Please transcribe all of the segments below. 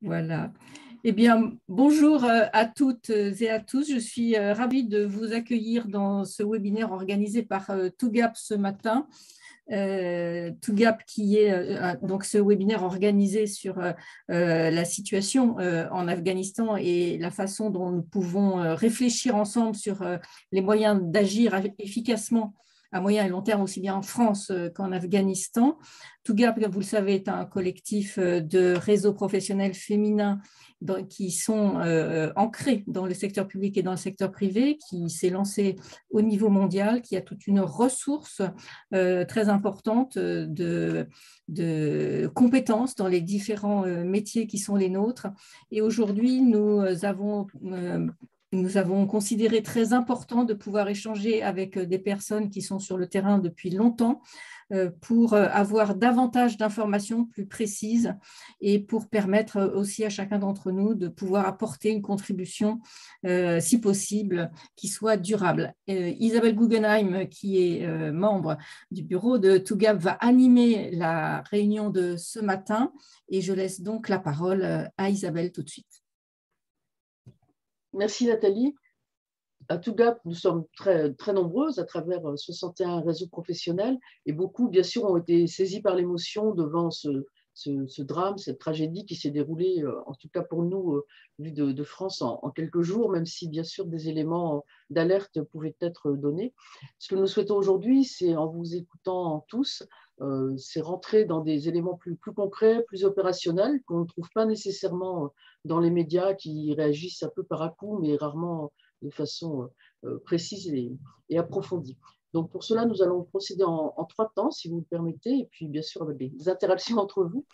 Voilà. Eh bien, bonjour à toutes et à tous. Je suis ravie de vous accueillir dans ce webinaire organisé par TUGAP ce matin. TUGAP qui est donc ce webinaire organisé sur la situation en Afghanistan et la façon dont nous pouvons réfléchir ensemble sur les moyens d'agir efficacement à moyen et long terme, aussi bien en France qu'en Afghanistan. TUGAP, vous le savez, est un collectif de réseaux professionnels féminins qui sont ancrés dans le secteur public et dans le secteur privé, qui s'est lancé au niveau mondial, qui a toute une ressource très importante de compétences dans les différents métiers qui sont les nôtres. Et aujourd'hui, nous avons considéré très important de pouvoir échanger avec des personnes qui sont sur le terrain depuis longtemps pour avoir davantage d'informations plus précises et pour permettre aussi à chacun d'entre nous de pouvoir apporter une contribution, si possible, qui soit durable. Isabelle Guggenheim, qui est membre du bureau de TUGAP, va animer la réunion de ce matin et je laisse donc la parole à Isabelle tout de suite. Merci Nathalie. À TUGAP, nous sommes très nombreuses à travers 61 réseaux professionnels et beaucoup, bien sûr, ont été saisis par l'émotion devant ce drame, cette tragédie qui s'est déroulée, en tout cas pour nous, vu de France, en quelques jours, même si, bien sûr, des éléments d'alerte pouvaient être donnés. Ce que nous souhaitons aujourd'hui, c'est, en vous écoutant tous, c'est rentrer dans des éléments plus concrets, plus opérationnels, qu'on ne trouve pas nécessairement dans les médias qui réagissent un peu par à-coup, mais rarement de façon précise et approfondie. Donc pour cela, nous allons procéder en 3 temps, si vous me permettez, et puis bien sûr avec des interactions entre vous.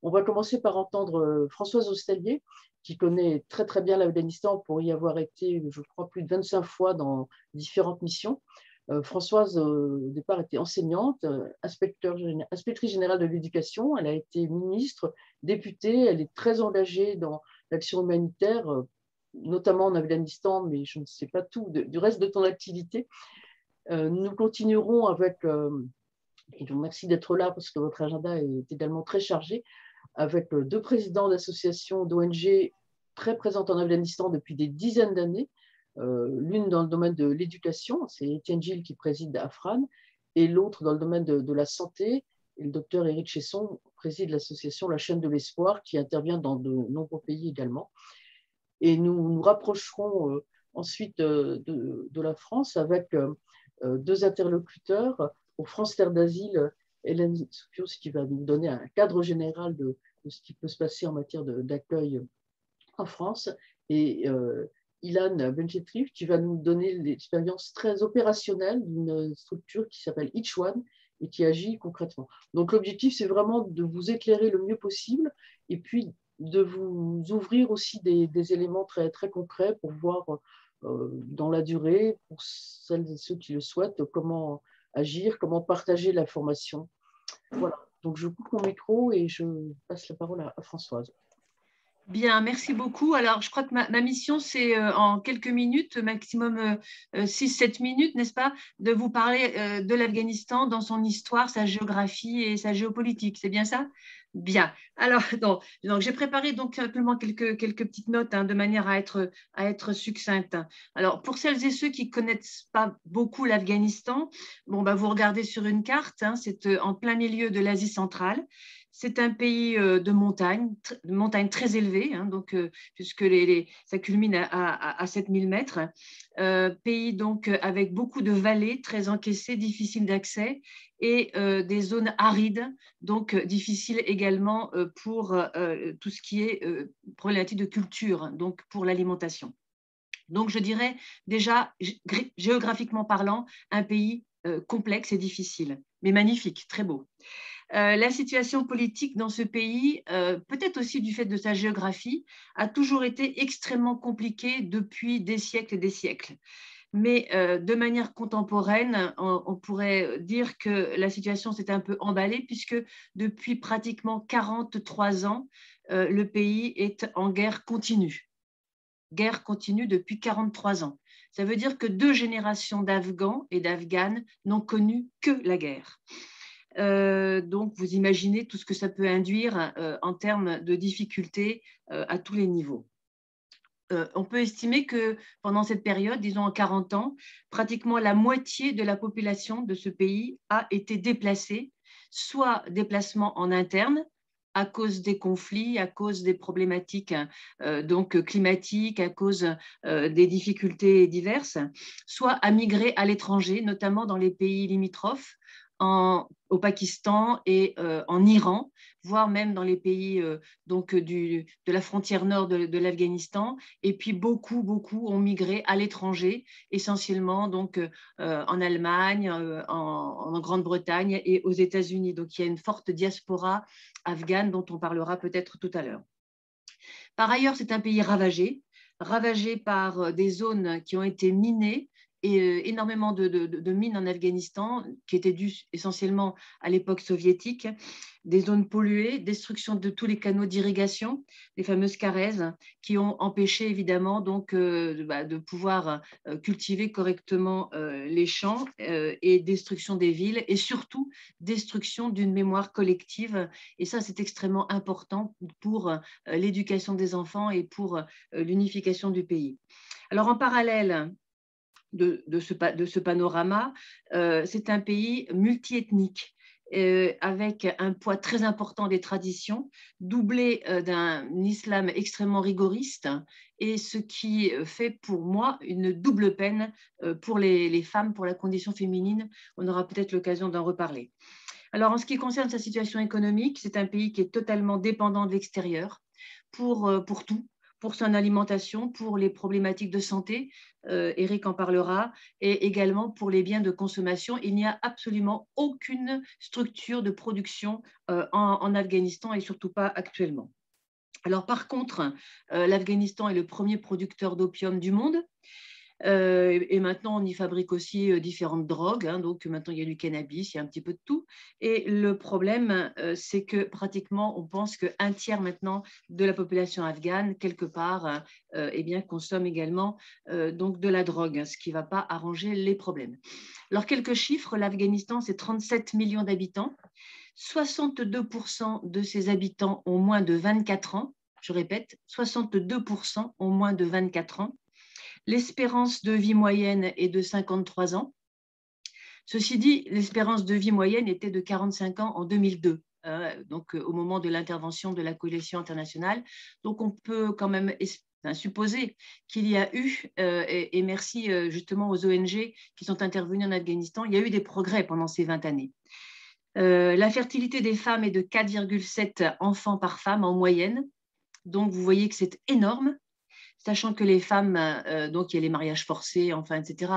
On va commencer par entendre Françoise Ostellier, qui connaît très bien l'Afghanistan pour y avoir été, je crois, plus de 25 fois dans différentes missions. Françoise, au départ, était enseignante, inspectrice générale de l'éducation. Elle a été ministre, députée. Elle est très engagée dans l'action humanitaire, notamment en Afghanistan, mais je ne sais pas tout du reste de ton activité. Nous continuerons avec, et je vous remercie d'être là parce que votre agenda est également très chargé, avec 2 présidents d'associations d'ONG très présentes en Afghanistan depuis des dizaines d'années. L'une dans le domaine de l'éducation, c'est Étienne Gilles qui préside Afran, et l'autre dans le domaine de la santé. Et le docteur Éric Chesson préside l'association La Chaîne de l'Espoir, qui intervient dans de nombreux pays également. Et nous nous rapprocherons ensuite de la France avec 2 interlocuteurs. Pour France Terre d'Asile, Hélène Soupios, qui va nous donner un cadre général de ce qui peut se passer en matière d'accueil en France, et Ilan Benchetrif, qui va nous donner l'expérience très opérationnelle d'une structure qui s'appelle Each One et qui agit concrètement. Donc l'objectif, c'est vraiment de vous éclairer le mieux possible et puis de vous ouvrir aussi des éléments très concrets pour voir dans la durée, pour celles et ceux qui le souhaitent, comment agir, comment partager l'information. Voilà, donc je coupe mon micro et je passe la parole à Françoise. Bien, merci beaucoup. Alors, je crois que ma mission, c'est en quelques minutes, maximum 6-7 minutes, n'est-ce pas, de vous parler de l'Afghanistan dans son histoire, sa géographie et sa géopolitique. C'est bien ça? Bien. Alors, donc j'ai préparé donc simplement quelques petites notes de manière à être succincte. Alors, pour celles et ceux qui ne connaissent pas beaucoup l'Afghanistan, bon, vous regardez sur une carte, c'est en plein milieu de l'Asie centrale. C'est un pays de montagne très élevée, donc, puisque ça culmine à 7000 mètres. Pays donc avec beaucoup de vallées très encaissées, difficiles d'accès, et des zones arides, donc difficiles également pour tout ce qui est problématique de culture, donc pour l'alimentation. Donc je dirais déjà, géographiquement parlant, un pays complexe et difficile, mais magnifique, très beau. La situation politique dans ce pays, peut-être aussi du fait de sa géographie, a toujours été extrêmement compliquée depuis des siècles et des siècles. Mais de manière contemporaine, on pourrait dire que la situation s'est un peu emballée puisque depuis pratiquement 43 ans, le pays est en guerre continue. Guerre continue depuis 43 ans. Ça veut dire que 2 générations d'Afghans et d'Afghanes n'ont connu que la guerre. Donc, vous imaginez tout ce que ça peut induire en termes de difficultés à tous les niveaux. On peut estimer que pendant cette période, disons en 40 ans, pratiquement la moitié de la population de ce pays a été déplacée, soit déplacement en interne, à cause des conflits, à cause des problématiques donc climatiques, à cause des difficultés diverses, soit à migrer à l'étranger, notamment dans les pays limitrophes, au Pakistan et en Iran, voire même dans les pays donc de la frontière nord de l'Afghanistan. Et puis beaucoup ont migré à l'étranger, essentiellement donc en Allemagne, en Grande-Bretagne et aux États-Unis. Donc il y a une forte diaspora afghane dont on parlera peut-être tout à l'heure. Par ailleurs, c'est un pays ravagé par des zones qui ont été minées, et énormément de mines en Afghanistan qui étaient dues essentiellement à l'époque soviétique, des zones polluées, destruction de tous les canaux d'irrigation, les fameuses carèzes, qui ont empêché évidemment donc de pouvoir cultiver correctement les champs, et destruction des villes, et surtout destruction d'une mémoire collective. Et ça, c'est extrêmement important pour l'éducation des enfants et pour l'unification du pays. Alors en parallèle de ce panorama, c'est un pays multiethnique, avec un poids très important des traditions, doublé d'un islam extrêmement rigoriste, et ce qui fait pour moi une double peine pour les femmes, pour la condition féminine. On aura peut-être l'occasion d'en reparler. Alors, en ce qui concerne sa situation économique, c'est un pays qui est totalement dépendant de l'extérieur pour tout, pour son alimentation, pour les problématiques de santé, Eric en parlera, et également pour les biens de consommation. Il n'y a absolument aucune structure de production en Afghanistan, et surtout pas actuellement. Alors par contre, l'Afghanistan est le premier producteur d'opium du monde. Et maintenant, on y fabrique aussi différentes drogues. Donc maintenant, il y a du cannabis, il y a un petit peu de tout. Et le problème, c'est que pratiquement, on pense qu'un tiers maintenant de la population afghane, quelque part, eh bien, consomme également donc de la drogue, ce qui ne va pas arranger les problèmes. Alors, quelques chiffres. L'Afghanistan, c'est 37 millions d'habitants. 62% de ces habitants ont moins de 24 ans. Je répète, 62% ont moins de 24 ans. L'espérance de vie moyenne est de 53 ans. Ceci dit, l'espérance de vie moyenne était de 45 ans en 2002, donc au moment de l'intervention de la coalition internationale. Donc on peut quand même supposer qu'il y a eu, et merci justement aux ONG qui sont intervenues en Afghanistan, il y a eu des progrès pendant ces 20 années. La fertilité des femmes est de 4,7 enfants par femme en moyenne. Donc vous voyez que c'est énorme. Sachant que les femmes, donc il y a les mariages forcés, enfin, etc.,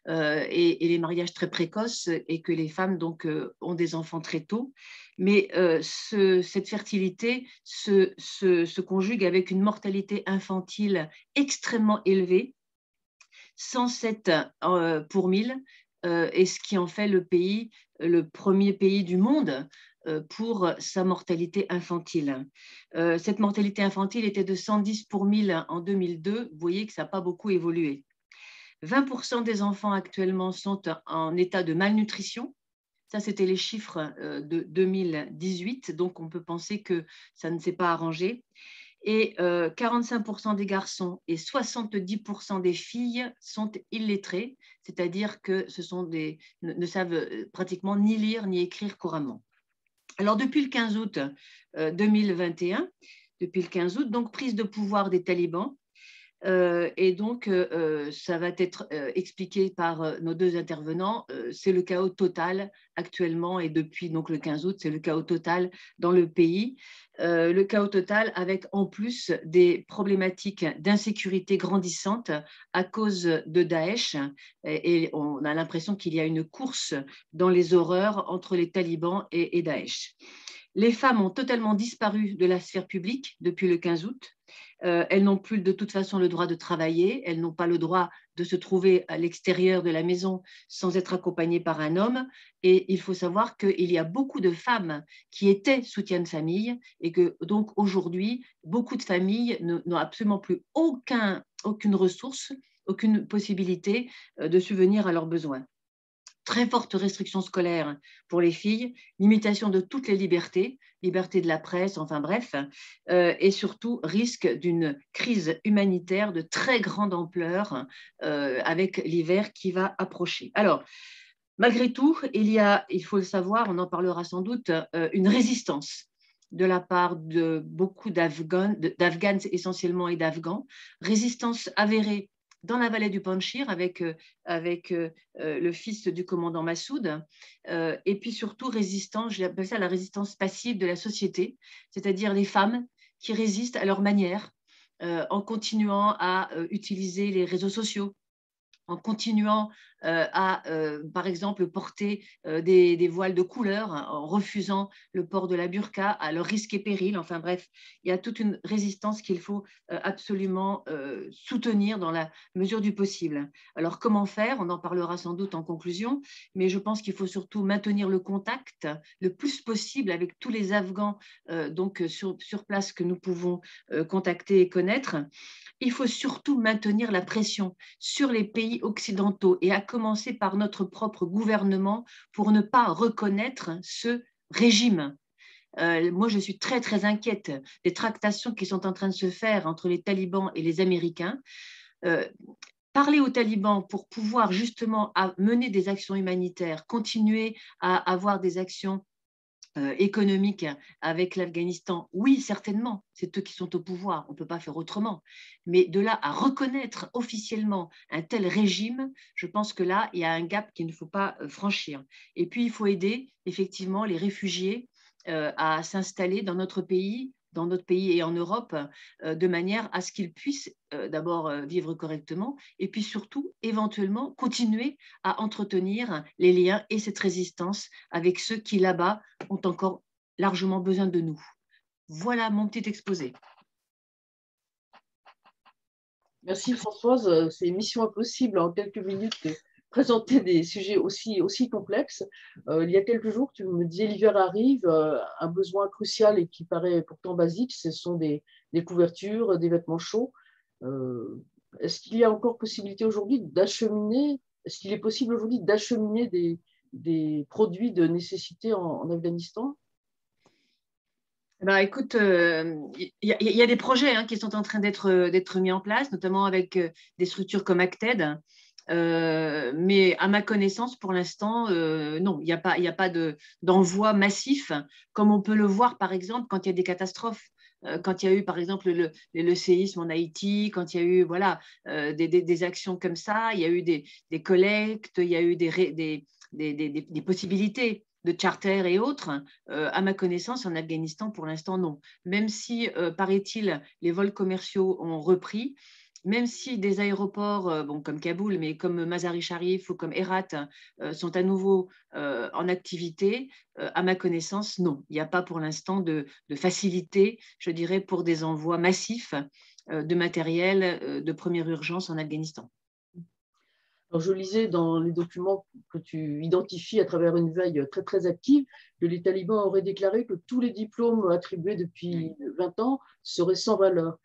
et les mariages très précoces, et que les femmes donc ont des enfants très tôt. Mais cette fertilité se conjugue avec une mortalité infantile extrêmement élevée, 107 pour 1000, et ce qui en fait le pays, le premier pays du monde pour sa mortalité infantile. Cette mortalité infantile était de 110 pour 1000 en 2002. Vous voyez que ça n'a pas beaucoup évolué. 20% des enfants actuellement sont en état de malnutrition. Ça, c'était les chiffres de 2018. Donc, on peut penser que ça ne s'est pas arrangé. Et 45% des garçons et 70% des filles sont illettrés, c'est-à-dire que ne savent pratiquement ni lire ni écrire couramment. Alors, depuis le 15 août 2021, donc prise de pouvoir des talibans, et donc ça va être expliqué par nos deux intervenants, c'est le chaos total actuellement, et depuis donc le 15 août, c'est le chaos total dans le pays. Le chaos total avec en plus des problématiques d'insécurité grandissantes à cause de Daesh, et on a l'impression qu'il y a une course dans les horreurs entre les talibans et Daesh. Les femmes ont totalement disparu de la sphère publique depuis le 15 août. Elles n'ont plus de toute façon le droit de travailler, elles n'ont pas le droit de se trouver à l'extérieur de la maison sans être accompagnées par un homme. Et il faut savoir qu'il y a beaucoup de femmes qui étaient soutien de famille, et que donc aujourd'hui, beaucoup de familles n'ont absolument plus aucune ressource, aucune possibilité de subvenir à leurs besoins. très fortes restrictions scolaires pour les filles, limitation de toutes les libertés, liberté de la presse, enfin bref, et surtout risque d'une crise humanitaire de très grande ampleur avec l'hiver qui va approcher. Alors, malgré tout, il faut le savoir, on en parlera sans doute, une résistance de la part de beaucoup d'Afghans essentiellement et d'Afghans, résistance avérée dans la vallée du Panjshir avec le fils du commandant Massoud, et puis surtout résistance, j'appelle ça la résistance passive de la société, c'est-à-dire les femmes qui résistent à leur manière en continuant à utiliser les réseaux sociaux, en continuant par exemple, porter des voiles de couleur, hein, en refusant le port de la burqa à leur risque et péril. Enfin bref, il y a toute une résistance qu'il faut absolument soutenir dans la mesure du possible. Alors, comment faire? On en parlera sans doute en conclusion, mais je pense qu'il faut surtout maintenir le contact le plus possible avec tous les Afghans donc sur place que nous pouvons contacter et connaître. Il faut surtout maintenir la pression sur les pays occidentaux et à commencer par notre propre gouvernement pour ne pas reconnaître ce régime. Moi, je suis très, très inquiète des tractations qui sont en train de se faire entre les talibans et les Américains. Parler aux talibans pour pouvoir justement mener des actions humanitaires, continuer à avoir des actions économique avec l'Afghanistan, oui, certainement, c'est eux qui sont au pouvoir, on ne peut pas faire autrement. Mais de là à reconnaître officiellement un tel régime, je pense que là, il y a un gap qu'il ne faut pas franchir. Et puis, il faut aider effectivement les réfugiés à s'installer dans notre pays et en Europe, de manière à ce qu'ils puissent d'abord vivre correctement et puis surtout, éventuellement, continuer à entretenir les liens et cette résistance avec ceux qui, là-bas, ont encore largement besoin de nous. Voilà mon petit exposé. Merci Françoise, c'est une mission impossible en quelques minutes de présenter des sujets aussi complexes. Il y a quelques jours, tu me disais l'hiver arrive, un besoin crucial et qui paraît pourtant basique, ce sont des couvertures, des vêtements chauds. Est-ce qu'il y a encore possibilité aujourd'hui d'acheminer, est-ce qu'il est possible aujourd'hui d'acheminer des produits de nécessité en Afghanistan? Ben, écoute, il y a des projets qui sont en train d'être mis en place, notamment avec des structures comme Acted. Mais à ma connaissance, pour l'instant, non, il n'y a pas d'envoi massif, comme on peut le voir, par exemple, quand il y a des catastrophes. Quand il y a eu, par exemple, le séisme en Haïti, quand il y a eu voilà, des actions comme ça, il y a eu des collectes, il y a eu des possibilités de charter et autres. À ma connaissance, en Afghanistan, pour l'instant, non. Même si, paraît-il, les vols commerciaux ont repris, même si des aéroports comme Kaboul, mais comme Mazar-i-Sharif ou comme Herat sont à nouveau en activité, à ma connaissance, non. Il n'y a pas pour l'instant de facilité, je dirais, pour des envois massifs de matériel de première urgence en Afghanistan. Alors, je lisais dans les documents que tu identifies à travers une veille très, très active que les talibans auraient déclaré que tous les diplômes attribués depuis 20 ans seraient sans valeur.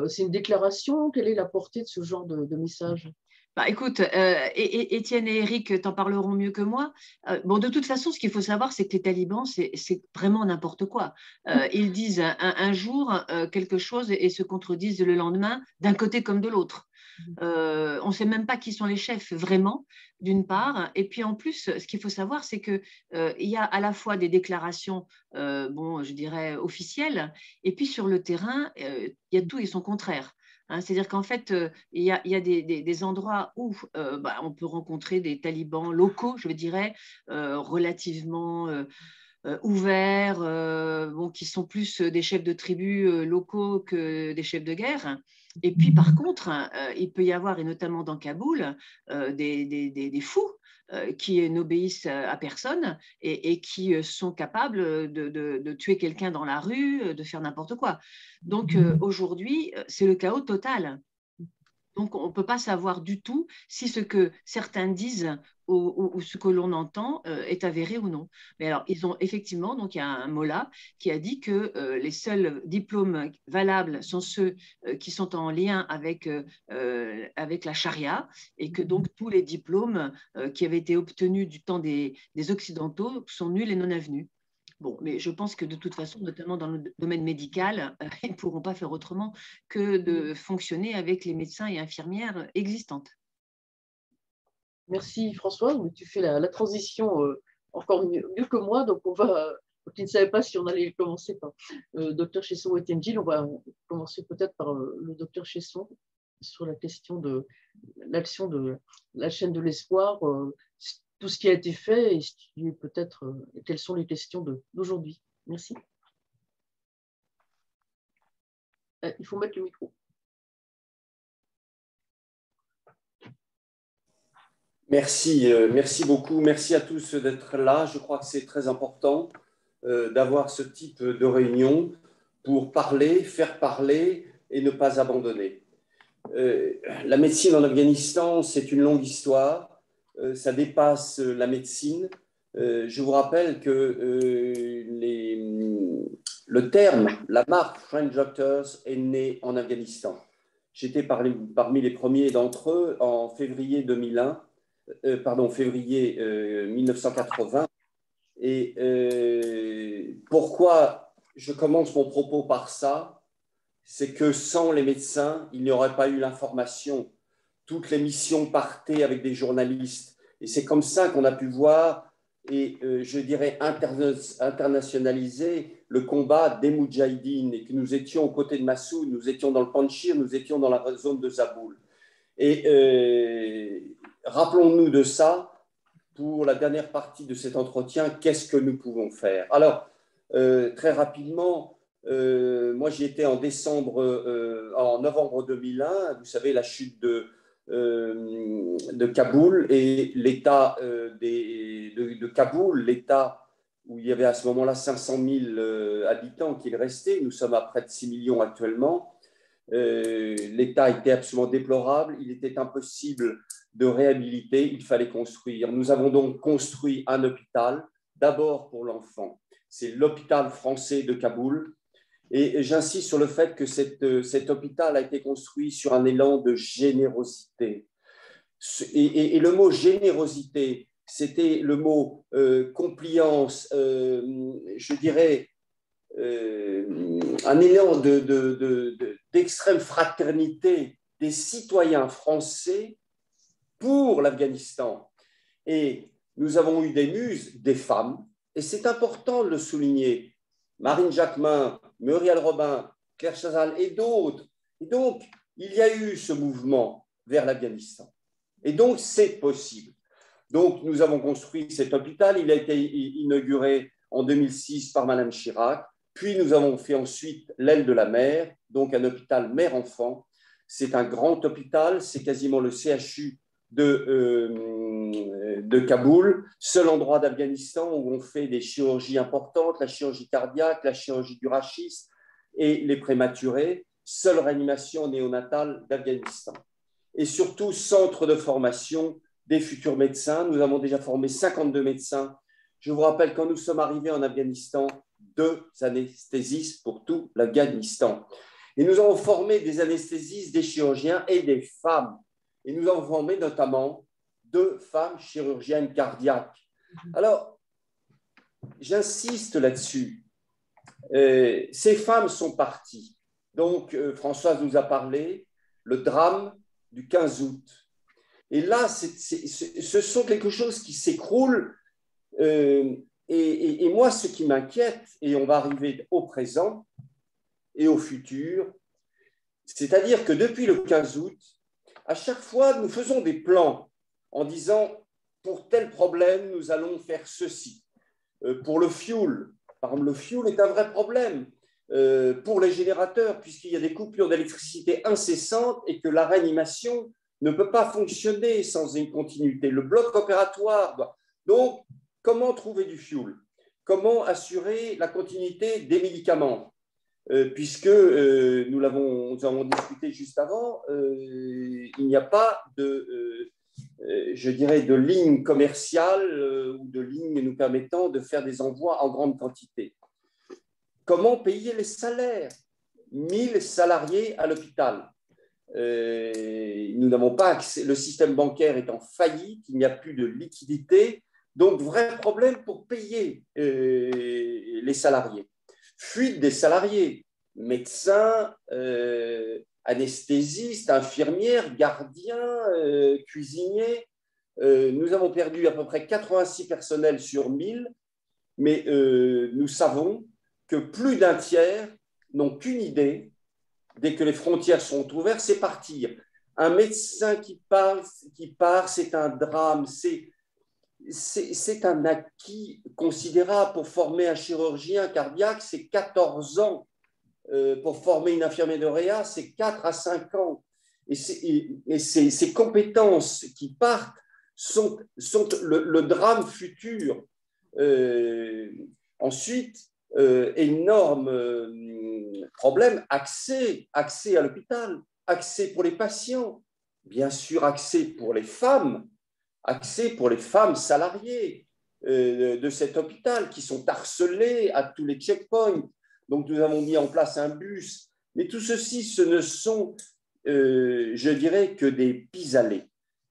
C'est une déclaration? Quelle est la portée de ce genre de message? Bah, écoute, Étienne et Eric t'en parleront mieux que moi. Bon, de toute façon, ce qu'il faut savoir, c'est que les talibans, c'est vraiment n'importe quoi. Ils disent un jour quelque chose et se contredisent le lendemain, d'un côté comme de l'autre. On ne sait même pas qui sont les chefs vraiment, d'une part. Et puis en plus, ce qu'il faut savoir, c'est qu'il y a à la fois des déclarations, je dirais, officielles, et puis sur le terrain, il y a tout et son contraire. C'est-à-dire qu'en fait, il y a des endroits où on peut rencontrer des talibans locaux, je dirais, relativement ouverts, qui sont plus des chefs de tribus locaux que des chefs de guerre. Et puis, par contre, il peut y avoir, et notamment dans Kaboul, des fous qui n'obéissent à personne et qui sont capables de tuer quelqu'un dans la rue, de faire n'importe quoi. Donc, aujourd'hui, c'est le chaos total. Donc, on ne peut pas savoir du tout si ce que certains disent ou ce que l'on entend est avéré ou non. Mais alors, ils ont effectivement, donc il y a un Mollah qui a dit que les seuls diplômes valables sont ceux qui sont en lien avec la charia, et que donc tous les diplômes qui avaient été obtenus du temps des Occidentaux sont nuls et non avenus. Bon, mais je pense que de toute façon, notamment dans le domaine médical, ils ne pourront pas faire autrement que de fonctionner avec les médecins et infirmières existantes. Merci Françoise, mais tu fais la transition encore mieux que moi, donc on va, qui ne savait pas si on allait commencer par docteur Chesson ou Étienne Gilles, on va commencer peut-être par le docteur Chesson sur la question de l'action de la chaîne de l'espoir, tout ce qui a été fait et peut-être quelles sont les questions d'aujourd'hui. Merci. Il faut mettre le micro. Merci, merci beaucoup. Merci à tous d'être là. Je crois que c'est très important d'avoir ce type de réunion pour parler, faire parler et ne pas abandonner. La médecine en Afghanistan, c'est une longue histoire. Ça dépasse la médecine. Je vous rappelle que le terme, la marque French Doctors est née en Afghanistan. J'étais parmi les premiers d'entre eux en février 2001. Février 1980. Et pourquoi je commence mon propos par ça? C'est que sans les médecins, il n'y aurait pas eu l'information. Toutes les missions partaient avec des journalistes. Et c'est comme ça qu'on a pu voir et, je dirais, internationaliser le combat des Moudjahidines et que nous étions aux côtés de Massoud, nous étions dans le Panjshir, nous étions dans la zone de Zaboul. Et rappelons-nous de ça pour la dernière partie de cet entretien. Qu'est-ce que nous pouvons faire? Alors, très rapidement, moi j'y étais en novembre 2001. Vous savez, la chute de Kaboul et l'État de Kaboul, l'État où il y avait à ce moment-là 500 000 habitants qui restaient. Nous sommes à près de 6 millions actuellement. L'état était absolument déplorable, il était impossible de réhabiliter, il fallait construire. Nous avons donc construit un hôpital, d'abord pour l'enfant. C'est l'hôpital français de Kaboul. Et j'insiste sur le fait que cet hôpital a été construit sur un élan de générosité. Et le mot générosité, c'était le mot compliance, je dirais, un élan d'extrême fraternité des citoyens français pour l'Afghanistan. Et nous avons eu des muses, des femmes, et c'est important de le souligner. Marine Jacquemin, Muriel Robin, Claire Chazal et d'autres. Et donc, il y a eu ce mouvement vers l'Afghanistan. Et donc, c'est possible. Donc, nous avons construit cet hôpital. Il a été inauguré en 2006 par Madame Chirac. Puis, nous avons fait ensuite l'aile de la mer, donc un hôpital mère-enfant. C'est un grand hôpital, c'est quasiment le CHU de Kaboul, seul endroit d'Afghanistan où on fait des chirurgies importantes, la chirurgie cardiaque, la chirurgie du rachis et les prématurés, seule réanimation néonatale d'Afghanistan. Et surtout, centre de formation des futurs médecins. Nous avons déjà formé 52 médecins. Je vous rappelle, quand nous sommes arrivés en Afghanistan, 2 anesthésistes pour tout l'Afghanistan. Et nous avons formé des anesthésistes, des chirurgiens et des femmes. Et nous avons formé notamment 2 femmes chirurgiennes cardiaques. Alors, j'insiste là-dessus. Ces femmes sont parties. Donc, Françoise nous a parlé, le drame du 15 août. Et là, ce sont quelque chose qui s'écroule. Et moi, ce qui m'inquiète, et on va arriver au présent et au futur, c'est-à-dire que depuis le 15 août, à chaque fois, nous faisons des plans en disant, pour tel problème, nous allons faire ceci. Pour le fuel, par exemple, le fuel est un vrai problème. Pour les générateurs, puisqu'il y a des coupures d'électricité incessantes et que la réanimation ne peut pas fonctionner sans une continuité. Le bloc opératoire. Donc, comment trouver du fuel? Comment assurer la continuité des médicaments? puisque nous avons discuté juste avant, il n'y a pas de, je dirais, de ligne commerciale ou de ligne nous permettant de faire des envois en grande quantité. Comment payer les salaires? 1000 salariés à l'hôpital. Nous n'avons pas accès, le système bancaire est en faillite, il n'y a plus de liquidité, donc vrai problème pour payer les salariés. Fuite des salariés, médecins, anesthésistes, infirmières, gardiens, cuisiniers. Nous avons perdu à peu près 86 personnels sur 1000, mais nous savons que plus d'un tiers n'ont qu'une idée, dès que les frontières sont ouvertes, c'est partir. Un médecin qui part, c'est un drame, c'est un acquis considérable. Pour former un chirurgien cardiaque, c'est 14 ans. Pour former une infirmière de réa, c'est 4 à 5 ans. Et ces compétences qui partent sont le drame futur. Ensuite, énorme problème, accès à l'hôpital, accès pour les patients, bien sûr accès pour les femmes salariées de cet hôpital qui sont harcelées à tous les checkpoints. Donc nous avons mis en place un bus, mais tout ceci, ce ne sont, je dirais, que des pis-aller.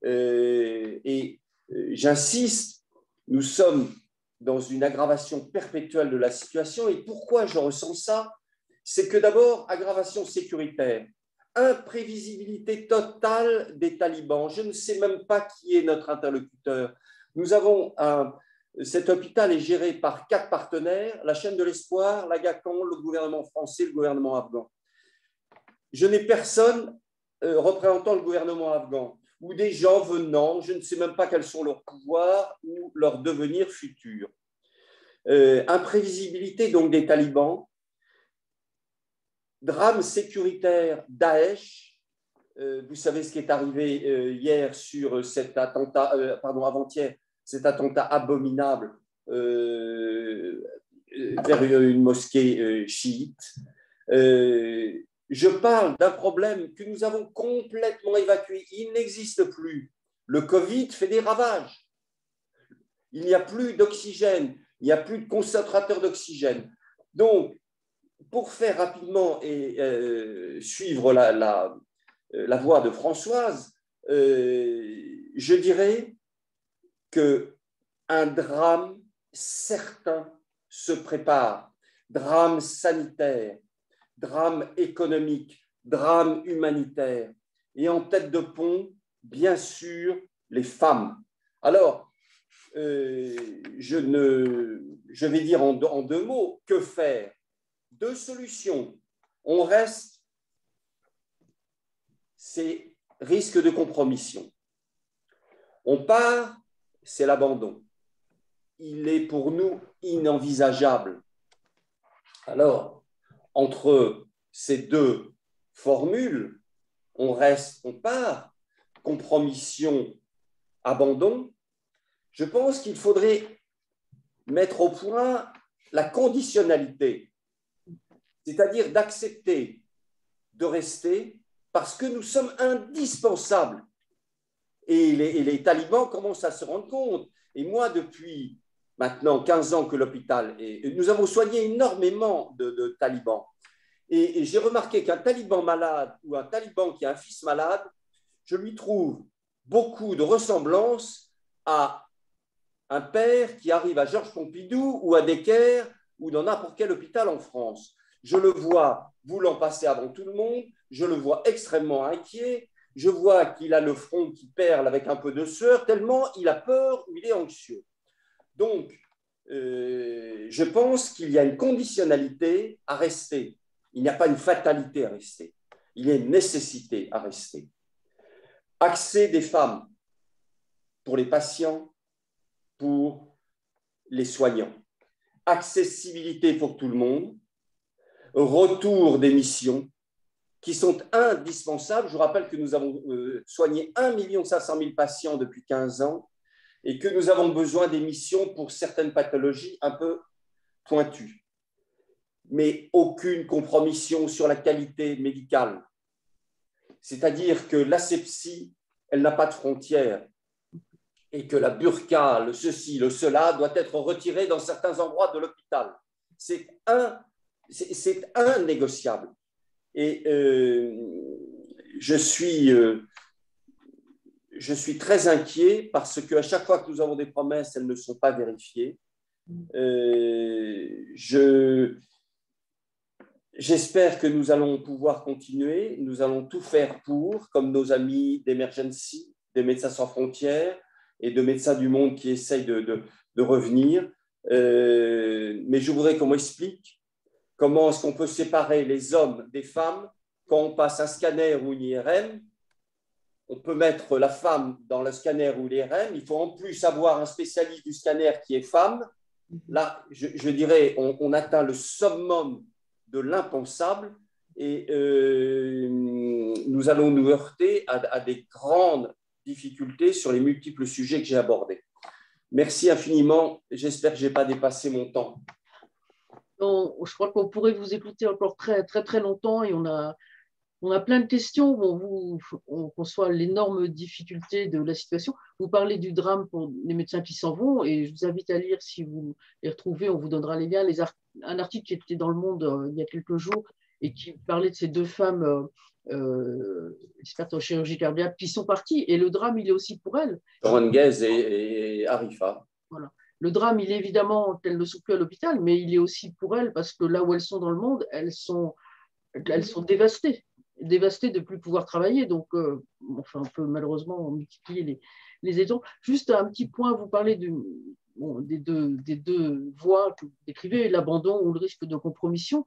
Et j'insiste, nous sommes dans une aggravation perpétuelle de la situation. Et pourquoi je ressens ça? C'est que d'abord, aggravation sécuritaire, imprévisibilité totale des talibans. Je ne sais même pas qui est notre interlocuteur. Nous avons cet hôpital est géré par 4 partenaires, la chaîne de l'espoir, l'Agacan, le gouvernement français, le gouvernement afghan. Je n'ai personne représentant le gouvernement afghan ou des gens venant, je ne sais même pas quels sont leurs pouvoirs ou leur devenir futur. Imprévisibilité donc des talibans, drame sécuritaire Daesh. Vous savez ce qui est arrivé hier sur cet attentat, avant-hier, cet attentat abominable vers une mosquée chiite. Je parle d'un problème que nous avons complètement évacué. Il n'existe plus. Le Covid fait des ravages. Il n'y a plus d'oxygène, il n'y a plus de concentrateur d'oxygène. Donc, pour faire rapidement et suivre la voie de Françoise, je dirais qu'un drame certain se prépare. Drame sanitaire, drame économique, drame humanitaire. Et en tête de pont, bien sûr, les femmes. Alors, je vais dire en 2 mots, que faire? 2 solutions. On reste, c'est risque de compromission. On part, c'est l'abandon. Il est pour nous inenvisageable. Alors, entre ces 2 formules, on reste, on part, compromission, abandon. Je pense qu'il faudrait mettre au point la conditionnalité, c'est-à-dire d'accepter de rester parce que nous sommes indispensables. Et les talibans commencent à se rendre compte. Et moi, depuis maintenant 15 ans que l'hôpital est... Nous avons soigné énormément de talibans. Et j'ai remarqué qu'un taliban malade ou un taliban qui a un fils malade, je lui trouve beaucoup de ressemblances à un père qui arrive à Georges Pompidou ou à Necker ou dans n'importe quel hôpital en France. Je le vois voulant passer avant tout le monde, je le vois extrêmement inquiet, je vois qu'il a le front qui perle avec un peu de sueur, tellement il a peur ou il est anxieux. Donc, je pense qu'il y a une conditionnalité à rester. Il n'y a pas une fatalité à rester. Il y a une nécessité à rester. Accès des femmes pour les patients, pour les soignants. Accessibilité pour tout le monde. Retour des missions qui sont indispensables. Je vous rappelle que nous avons soigné 1 500 000 patients depuis 15 ans et que nous avons besoin des missions pour certaines pathologies un peu pointues. mais aucune compromission sur la qualité médicale. C'est-à-dire que l'asepsie, elle n'a pas de frontières et que la burqa, le ceci, le cela, doit être retiré dans certains endroits de l'hôpital. C'est indégociable. Et je suis très inquiet parce qu'à chaque fois que nous avons des promesses, elles ne sont pas vérifiées. J'espère que nous allons pouvoir continuer. Nous allons tout faire pour, comme nos amis d'Emergency, des Médecins sans frontières et de Médecins du monde qui essayent de revenir. Mais je voudrais qu'on m'explique comment est-ce qu'on peut séparer les hommes des femmes quand on passe un scanner ou une IRM. On peut mettre la femme dans le scanner ou l'IRM. Il faut en plus avoir un spécialiste du scanner qui est femme. Là, je dirais, on atteint le summum de l'impensable et nous allons nous heurter à des grandes difficultés sur les multiples sujets que j'ai abordés. Merci infiniment. J'espère que je n'ai pas dépassé mon temps. Non, je crois qu'on pourrait vous écouter encore très, très, très longtemps et on a plein de questions. On conçoit l'énorme difficulté de la situation. Vous parlez du drame pour les médecins qui s'en vont et je vous invite à lire, si vous les retrouvez, on vous donnera les liens, un article qui était dans Le Monde il y a quelques jours et qui parlait de ces deux femmes expertes en chirurgie cardiaque qui sont parties. Et le drame, il est aussi pour elles. Ronguez et Arifa. Voilà. Le drame, il est évidemment qu'elles ne sont plus à l'hôpital, mais il est aussi pour elles parce que là où elles sont dans le monde, elles sont dévastées de ne plus pouvoir travailler. Donc, enfin, on peut malheureusement multiplier les exemples. Juste un petit point, vous parlez des deux voies que vous décrivez, l'abandon ou le risque de compromission.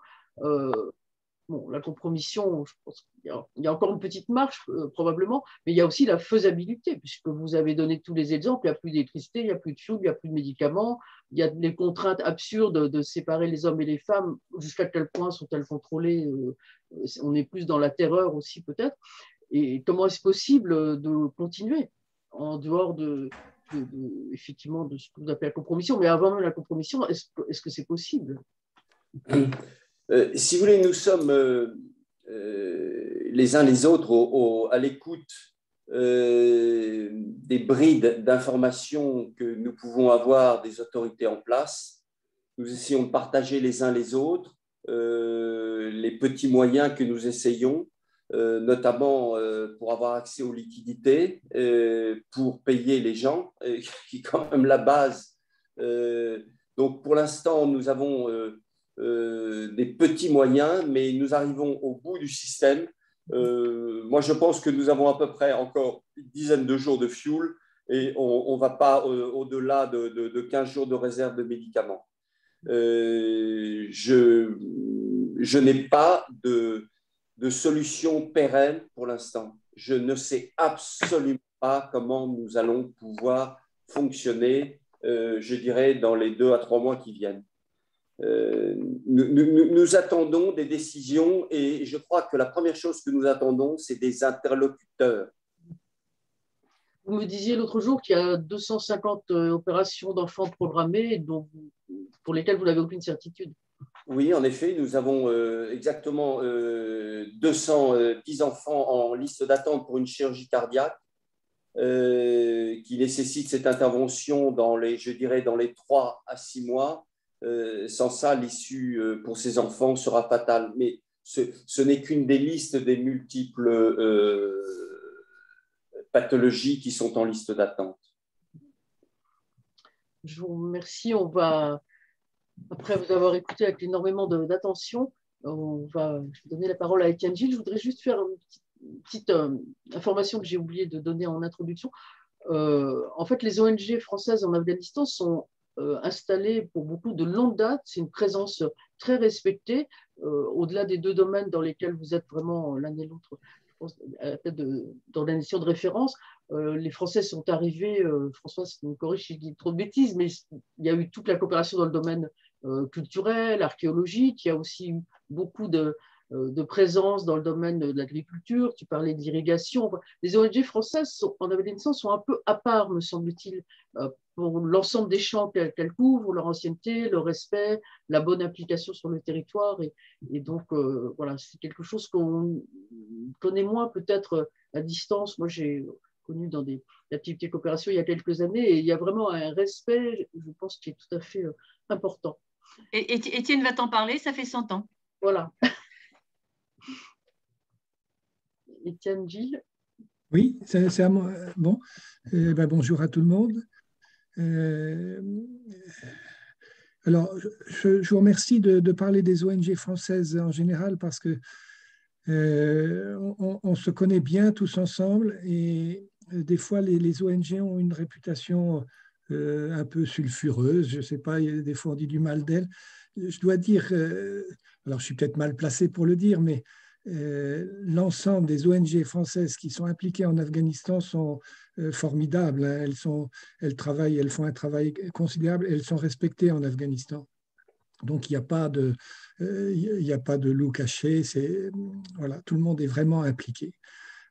La compromission, je pense qu'il y a encore une petite marche probablement, mais il y a aussi la faisabilité, puisque vous avez donné tous les exemples. Il n'y a plus d'électricité, il n'y a plus de fioul, il n'y a plus de médicaments, il y a les contraintes absurdes de séparer les hommes et les femmes. Jusqu'à quel point sont-elles contrôlées? On est plus dans la terreur aussi peut-être. Et comment est-ce possible de continuer en dehors effectivement de ce que vous appelez la compromission? Mais avant même la compromission, est-ce que c'est possible? Si vous voulez, nous sommes les uns les autres à l'écoute des brides d'informations que nous pouvons avoir des autorités en place. Nous essayons de partager les uns les autres les petits moyens que nous essayons, notamment pour avoir accès aux liquidités, pour payer les gens, qui est quand même la base. Donc, pour l'instant, nous avons des petits moyens, mais nous arrivons au bout du système. Moi, je pense que nous avons à peu près encore une dizaine de jours de fuel et on ne va pas au-delà de 15 jours de réserve de médicaments. Je n'ai pas de solution pérenne pour l'instant. Je ne sais absolument pas comment nous allons pouvoir fonctionner, je dirais, dans les 2 à 3 mois qui viennent. Nous attendons des décisions et je crois que la première chose que nous attendons, c'est des interlocuteurs. Vous me disiez l'autre jour qu'il y a 250 opérations d'enfants programmées pour lesquelles vous n'avez aucune certitude. Oui, en effet, nous avons exactement 210 enfants en liste d'attente pour une chirurgie cardiaque qui nécessite cette intervention dans les 3 à 6 mois. Sans ça, l'issue pour ces enfants sera fatale. Mais ce n'est qu'une des listes des multiples pathologies qui sont en liste d'attente. Je vous remercie. On va, après vous avoir écouté avec énormément d'attention, je vais donner la parole à Étienne Gilles. Je voudrais juste faire une petite information que j'ai oublié de donner en introduction. En fait, les ONG françaises en Afghanistan sont installées pour beaucoup de longue date. C'est une présence très respectée, au-delà des 2 domaines dans lesquels vous êtes vraiment l'un et l'autre, je pense, à la tête d'organisations de référence. Les Français sont arrivés, François, me corrige si je dis trop de bêtises, mais il y a eu toute la coopération dans le domaine culturel, archéologique. Il y a aussi eu beaucoup de présence dans le domaine de l'agriculture, tu parlais d'irrigation. Les ONG françaises en Afghanistan sont un peu à part, me semble-t-il, pour l'ensemble des champs qu'elles couvrent, leur ancienneté, le respect, la bonne application sur le territoire. Et donc, voilà, c'est quelque chose qu'on connaît moins peut-être à distance. Moi, j'ai connu dans des activités de coopération il y a quelques années, et il y a vraiment un respect, je pense, qui est tout à fait important. Et Étienne va t'en parler, ça fait 100 ans. Voilà. Étienne, Gilles. Oui, c'est à moi. Bon, bonjour à tout le monde. Alors, je vous remercie de parler des ONG françaises en général parce que on se connaît bien tous ensemble et des fois les ONG ont une réputation un peu sulfureuse, je ne sais pas, des fois on dit du mal d'elles. Je dois dire, alors je suis peut-être mal placé pour le dire, mais l'ensemble des ONG françaises qui sont impliquées en Afghanistan sont formidables. Hein. Elles travaillent, elles font un travail considérable, elles sont respectées en Afghanistan. Donc il n'y a pas de, loup caché. Voilà, tout le monde est vraiment impliqué.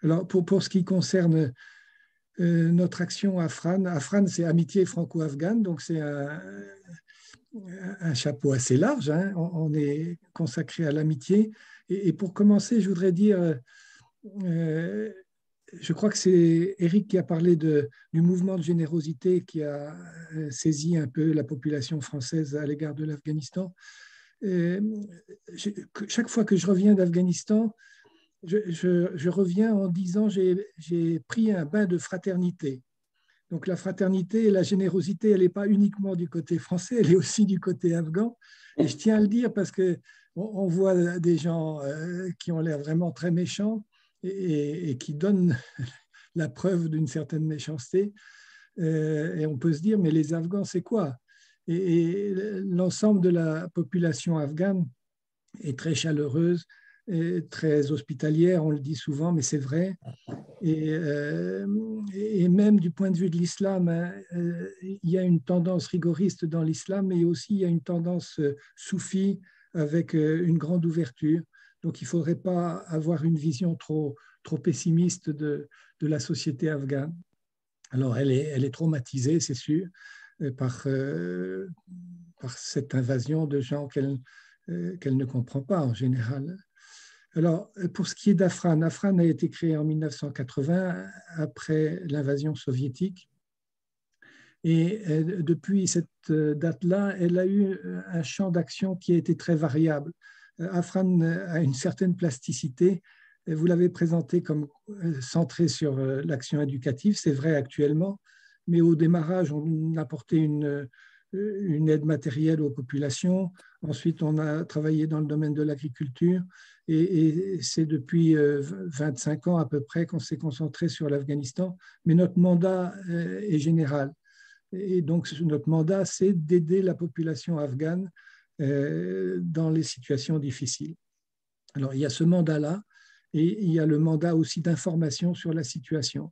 Alors pour ce qui concerne notre action à Afran, Afran c'est Amitié franco-afghane, donc c'est un chapeau assez large. Hein. On est consacré à l'amitié. Et pour commencer, je voudrais dire, je crois que c'est Eric qui a parlé du mouvement de générosité qui a saisi un peu la population française à l'égard de l'Afghanistan. Chaque fois que je reviens d'Afghanistan, je reviens en disant j'ai pris un bain de fraternité. Donc la fraternité et la générosité, elle n'est pas uniquement du côté français, elle est aussi du côté afghan. Et je tiens à le dire parce qu'on voit des gens qui ont l'air vraiment très méchants et qui donnent la preuve d'une certaine méchanceté. Et on peut se dire, mais les Afghans, c'est quoi? Et l'ensemble de la population afghane est très chaleureuse, très hospitalière, on le dit souvent, mais c'est vrai. Et même du point de vue de l'islam, hein, il y a une tendance rigoriste dans l'islam, mais aussi il y a une tendance soufie avec une grande ouverture. Donc il ne faudrait pas avoir une vision trop pessimiste de la société afghane. Alors elle est traumatisée, c'est sûr, par cette invasion de gens qu'elle ne comprend pas en général. Alors, pour ce qui est d'Afran, Afran a été créé en 1980 après l'invasion soviétique. Et depuis cette date-là, elle a eu un champ d'action qui a été très variable. Afran a une certaine plasticité. Vous l'avez présenté comme centré sur l'action éducative, c'est vrai actuellement, mais au démarrage, on apportait une aide matérielle aux populations. Ensuite, on a travaillé dans le domaine de l'agriculture et c'est depuis 25 ans à peu près qu'on s'est concentré sur l'Afghanistan. Mais notre mandat est général. Et donc, notre mandat, c'est d'aider la population afghane dans les situations difficiles. Alors, il y a ce mandat-là et il y a le mandat aussi d'information sur la situation.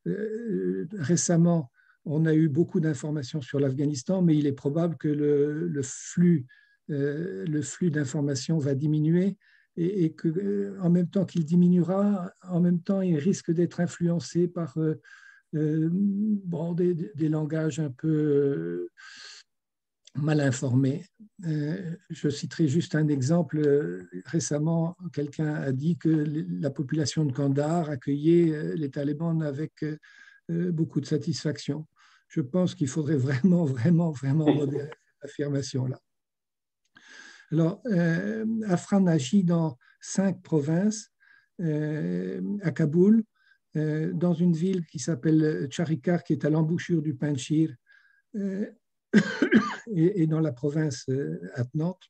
Récemment, on a eu beaucoup d'informations sur l'Afghanistan, mais il est probable que le flux d'informations va diminuer et qu'en même temps qu'il diminuera, en même temps, il risque d'être influencé par des langages un peu mal informés. Je citerai juste un exemple. Récemment, quelqu'un a dit que la population de Kandahar accueillait les talibans avec beaucoup de satisfaction. Je pense qu'il faudrait vraiment modérer cette affirmation-là. Alors, Afran agit dans 5 provinces, à Kaboul, dans une ville qui s'appelle Charikar, qui est à l'embouchure du Panjshir, et dans la province attenante,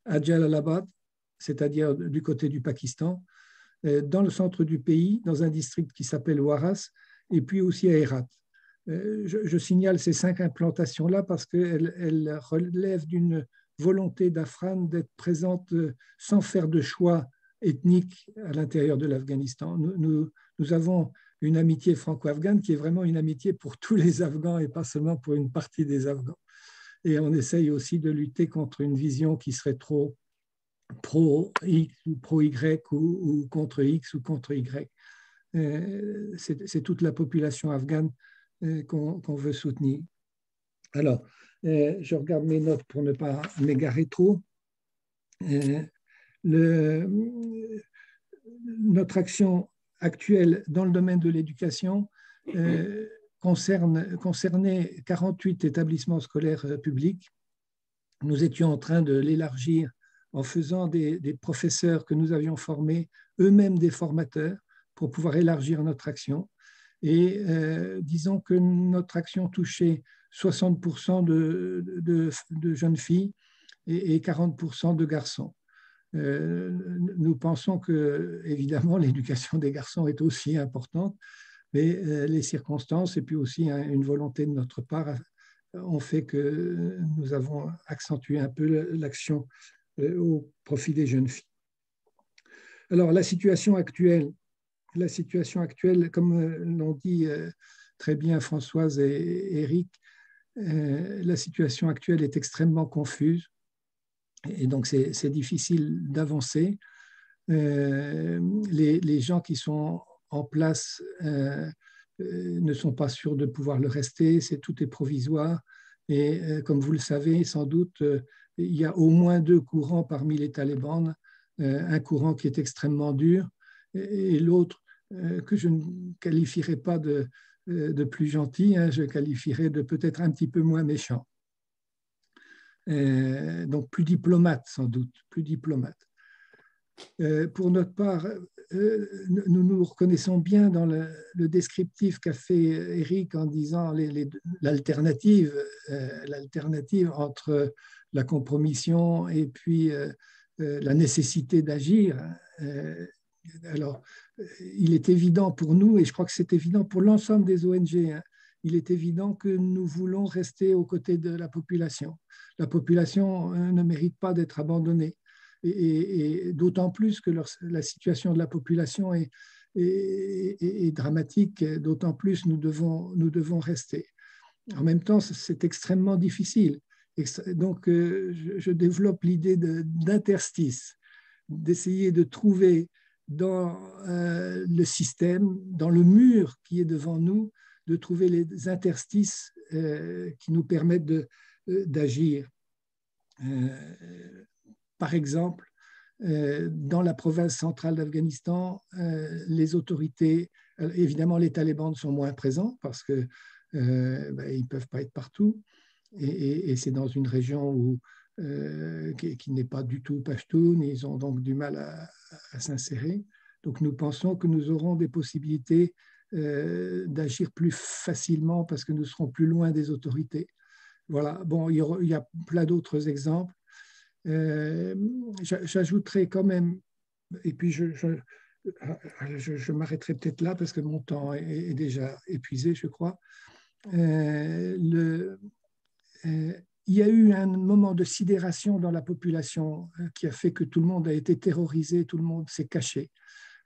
à Jalalabad, c'est-à-dire du côté du Pakistan, dans le centre du pays, dans un district qui s'appelle Waras, et puis aussi à Herat. Je signale ces 5 implantations-là parce qu'elles relèvent d'une volonté d'Afran d'être présente sans faire de choix ethnique à l'intérieur de l'Afghanistan. Nous avons une amitié franco-afghane qui est vraiment une amitié pour tous les Afghans et pas seulement pour une partie des Afghans. Et on essaye aussi de lutter contre une vision qui serait trop pro-X ou pro-Y ou contre X ou contre Y. C'est toute la population afghane qu'on veut soutenir. Alors, je regarde mes notes pour ne pas m'égarer trop. Notre action actuelle dans le domaine de l'éducation concernait 48 établissements scolaires publics. Nous étions en train de l'élargir en faisant des professeurs que nous avions formés, eux-mêmes des formateurs, pour pouvoir élargir notre action. Et disons que notre action touchait 60% de jeunes filles et 40% de garçons. Nous pensons que, évidemment, l'éducation des garçons est aussi importante, mais les circonstances et puis aussi une volonté de notre part ont fait que nous avons accentué un peu l'action au profit des jeunes filles. Alors, la situation actuelle, comme l'ont dit très bien Françoise et Eric, la situation actuelle est extrêmement confuse et donc c'est difficile d'avancer. Les gens qui sont en place ne sont pas sûrs de pouvoir le rester, tout est provisoire et comme vous le savez sans doute, il y a au moins 2 courants parmi les talibans, un courant qui est extrêmement dur et l'autre que je ne qualifierais pas de plus gentil, je qualifierais de peut-être un petit peu moins méchant. Donc plus diplomate sans doute, plus diplomate. Pour notre part, nous nous reconnaissons bien dans le descriptif qu'a fait Eric en disant l'alternative entre la compromission et puis la nécessité d'agir. Alors, il est évident pour nous, et je crois que c'est évident pour l'ensemble des ONG, il est évident que nous voulons rester aux côtés de la population. La population ne mérite pas d'être abandonnée. Et d'autant plus que la situation de la population est dramatique, d'autant plus nous devons rester. En même temps, c'est extrêmement difficile. Donc, je développe l'idée d'interstice, d'essayer de trouver dans le système, dans le mur qui est devant nous, de trouver les interstices qui nous permettent d'agir. Par exemple, dans la province centrale d'Afghanistan, les autorités, évidemment les talibans sont moins présents parce qu'ils ne peuvent pas être partout et c'est dans une région qui n'est pas du tout pachtoun, ils ont donc du mal à s'insérer. Donc nous pensons que nous aurons des possibilités d'agir plus facilement parce que nous serons plus loin des autorités. Voilà, bon, il y a plein d'autres exemples. J'ajouterai quand même, et puis je m'arrêterai peut-être là parce que mon temps est déjà épuisé, je crois. Il y a eu un moment de sidération dans la population qui a fait que tout le monde a été terrorisé, tout le monde s'est caché.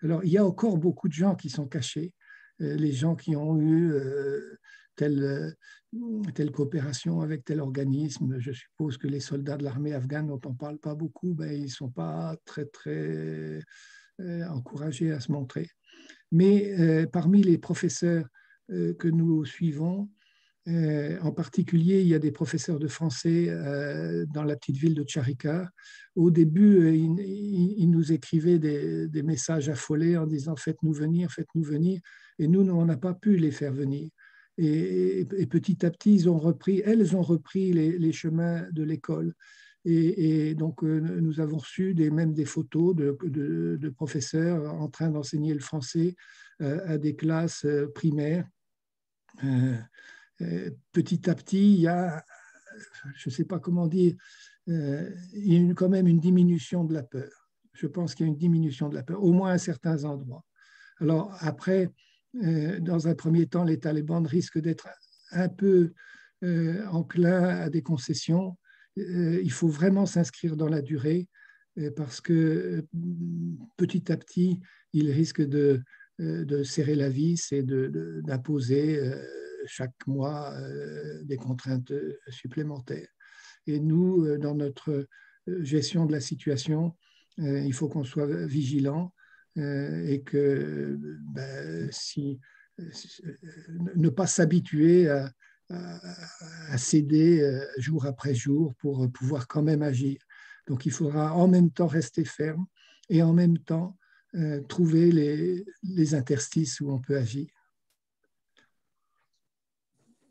Alors, il y a encore beaucoup de gens qui sont cachés, les gens qui ont eu telle coopération avec tel organisme. Je suppose que les soldats de l'armée afghane, dont on ne parle pas beaucoup, ils ne sont pas très encouragés à se montrer. Mais parmi les professeurs que nous suivons, en particulier, il y a des professeurs de français dans la petite ville de Tcharikar. Au début, ils nous écrivaient des messages affolés en disant « faites-nous venir ». Et nous, on n'a pas pu les faire venir. Et petit à petit, elles ont repris les chemins de l'école. Et donc, nous avons reçu même des photos de professeurs en train d'enseigner le français à des classes primaires. Petit à petit, il y a, je ne sais pas comment dire, il y a quand même une diminution de la peur. Je pense qu'il y a une diminution de la peur, au moins à certains endroits. Alors après, dans un premier temps, les talibans risquent d'être un peu enclins à des concessions. Il faut vraiment s'inscrire dans la durée parce que petit à petit, ils risquent de serrer la vis et d'imposer chaque mois des contraintes supplémentaires. Et nous, dans notre gestion de la situation, il faut qu'on soit vigilant et que ne pas s'habituer à céder jour après jour pour pouvoir quand même agir. Donc il faudra en même temps rester ferme et en même temps trouver les interstices où on peut agir.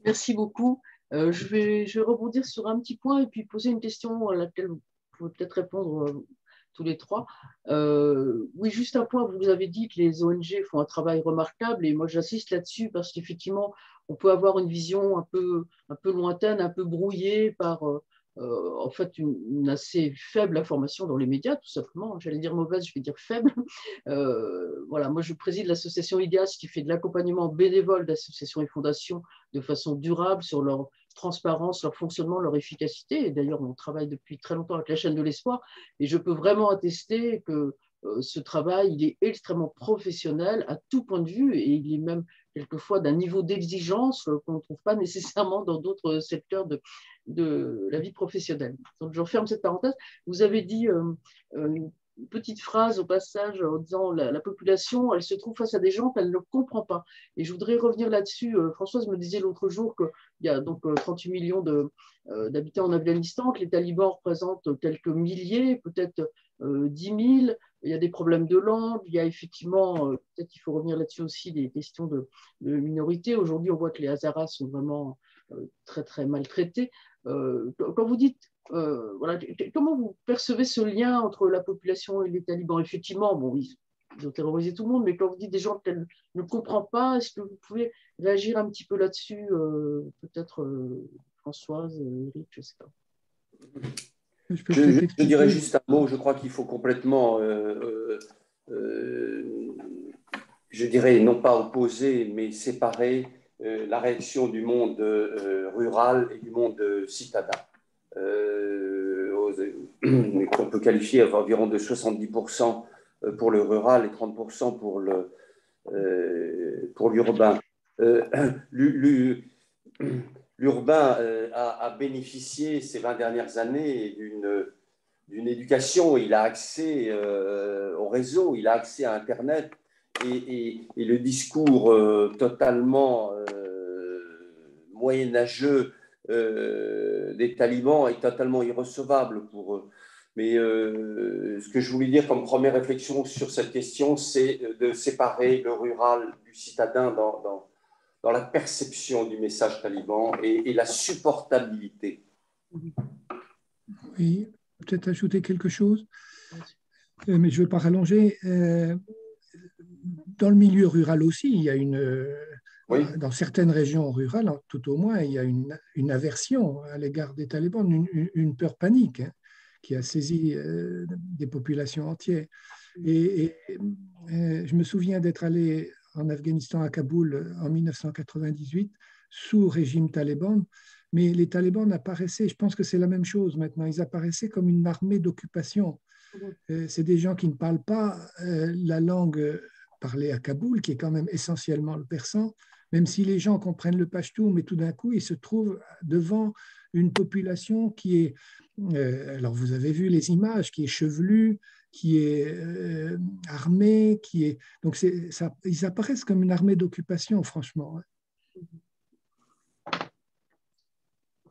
Merci beaucoup. Je vais rebondir sur un petit point et puis poser une question à laquelle vous pouvez peut-être répondre tous les trois. Oui, juste un point, vous avez dit que les ONG font un travail remarquable et moi j'insiste là-dessus parce qu'effectivement, on peut avoir une vision un peu lointaine, un peu brouillée par en fait une assez faible information dans les médias, tout simplement. J'allais dire mauvaise, je vais dire faible. Voilà, moi je préside l'association IGAS qui fait de l'accompagnement bénévole d'associations et fondations de façon durable sur leur transparence, leur fonctionnement, leur efficacité. Et d'ailleurs, on travaille depuis très longtemps avec la chaîne de l'espoir et je peux vraiment attester que ce travail, il est extrêmement professionnel à tout point de vue et il est même quelquefois d'un niveau d'exigence qu'on ne trouve pas nécessairement dans d'autres secteurs de la vie professionnelle. Donc, je referme cette parenthèse. Vous avez dit une petite phrase au passage en disant la population, elle se trouve face à des gens qu'elle ne comprend pas. Et je voudrais revenir là-dessus. Françoise me disait l'autre jour qu'il y a donc 38 millions d'habitants en Afghanistan, que les talibans représentent quelques milliers, peut-être 10 000. Il y a des problèmes de langue, il y a effectivement, peut-être qu'il faut revenir là-dessus aussi, des questions de minorité. Aujourd'hui, on voit que les Hazaras sont vraiment très, très maltraités. Quand vous dites, voilà, comment vous percevez ce lien entre la population et les talibans? Effectivement, bon, ils ont terrorisé tout le monde, mais quand vous dites des gens qu'elle ne comprend pas, est-ce que vous pouvez réagir un petit peu là-dessus, peut-être Françoise, Eric, je ne sais pas. Je dirais juste un mot, je crois qu'il faut complètement, je dirais non pas opposer, mais séparer la réaction du monde rural et du monde citadin. On peut qualifier environ de 70% pour le rural et 30% pour l'urbain. L'urbain a bénéficié ces 20 dernières années d'une éducation. Il a accès au réseau, il a accès à Internet et le discours totalement moyenâgeux des talibans est totalement irrecevable pour eux. Mais ce que je voulais dire comme première réflexion sur cette question, c'est de séparer le rural du citadin dans la perception du message taliban et la supportabilité. Oui, peut-être ajouter quelque chose, mais je ne veux pas rallonger. Dans le milieu rural aussi, il y a oui. Dans certaines régions rurales, tout au moins, il y a une aversion à l'égard des talibans, une peur panique qui a saisi des populations entières. Et je me souviens d'être allé en Afghanistan, à Kaboul, en 1998, sous régime taliban, mais les talibans apparaissaient, je pense que c'est la même chose maintenant, ils apparaissaient comme une armée d'occupation. C'est des gens qui ne parlent pas la langue parlée à Kaboul, qui est quand même essentiellement le persan, même si les gens comprennent le pachtou, mais tout d'un coup, ils se trouvent devant une population qui est, alors vous avez vu les images, qui est chevelue, qui est armée, qui est... Donc ils apparaissent comme une armée d'occupation, franchement.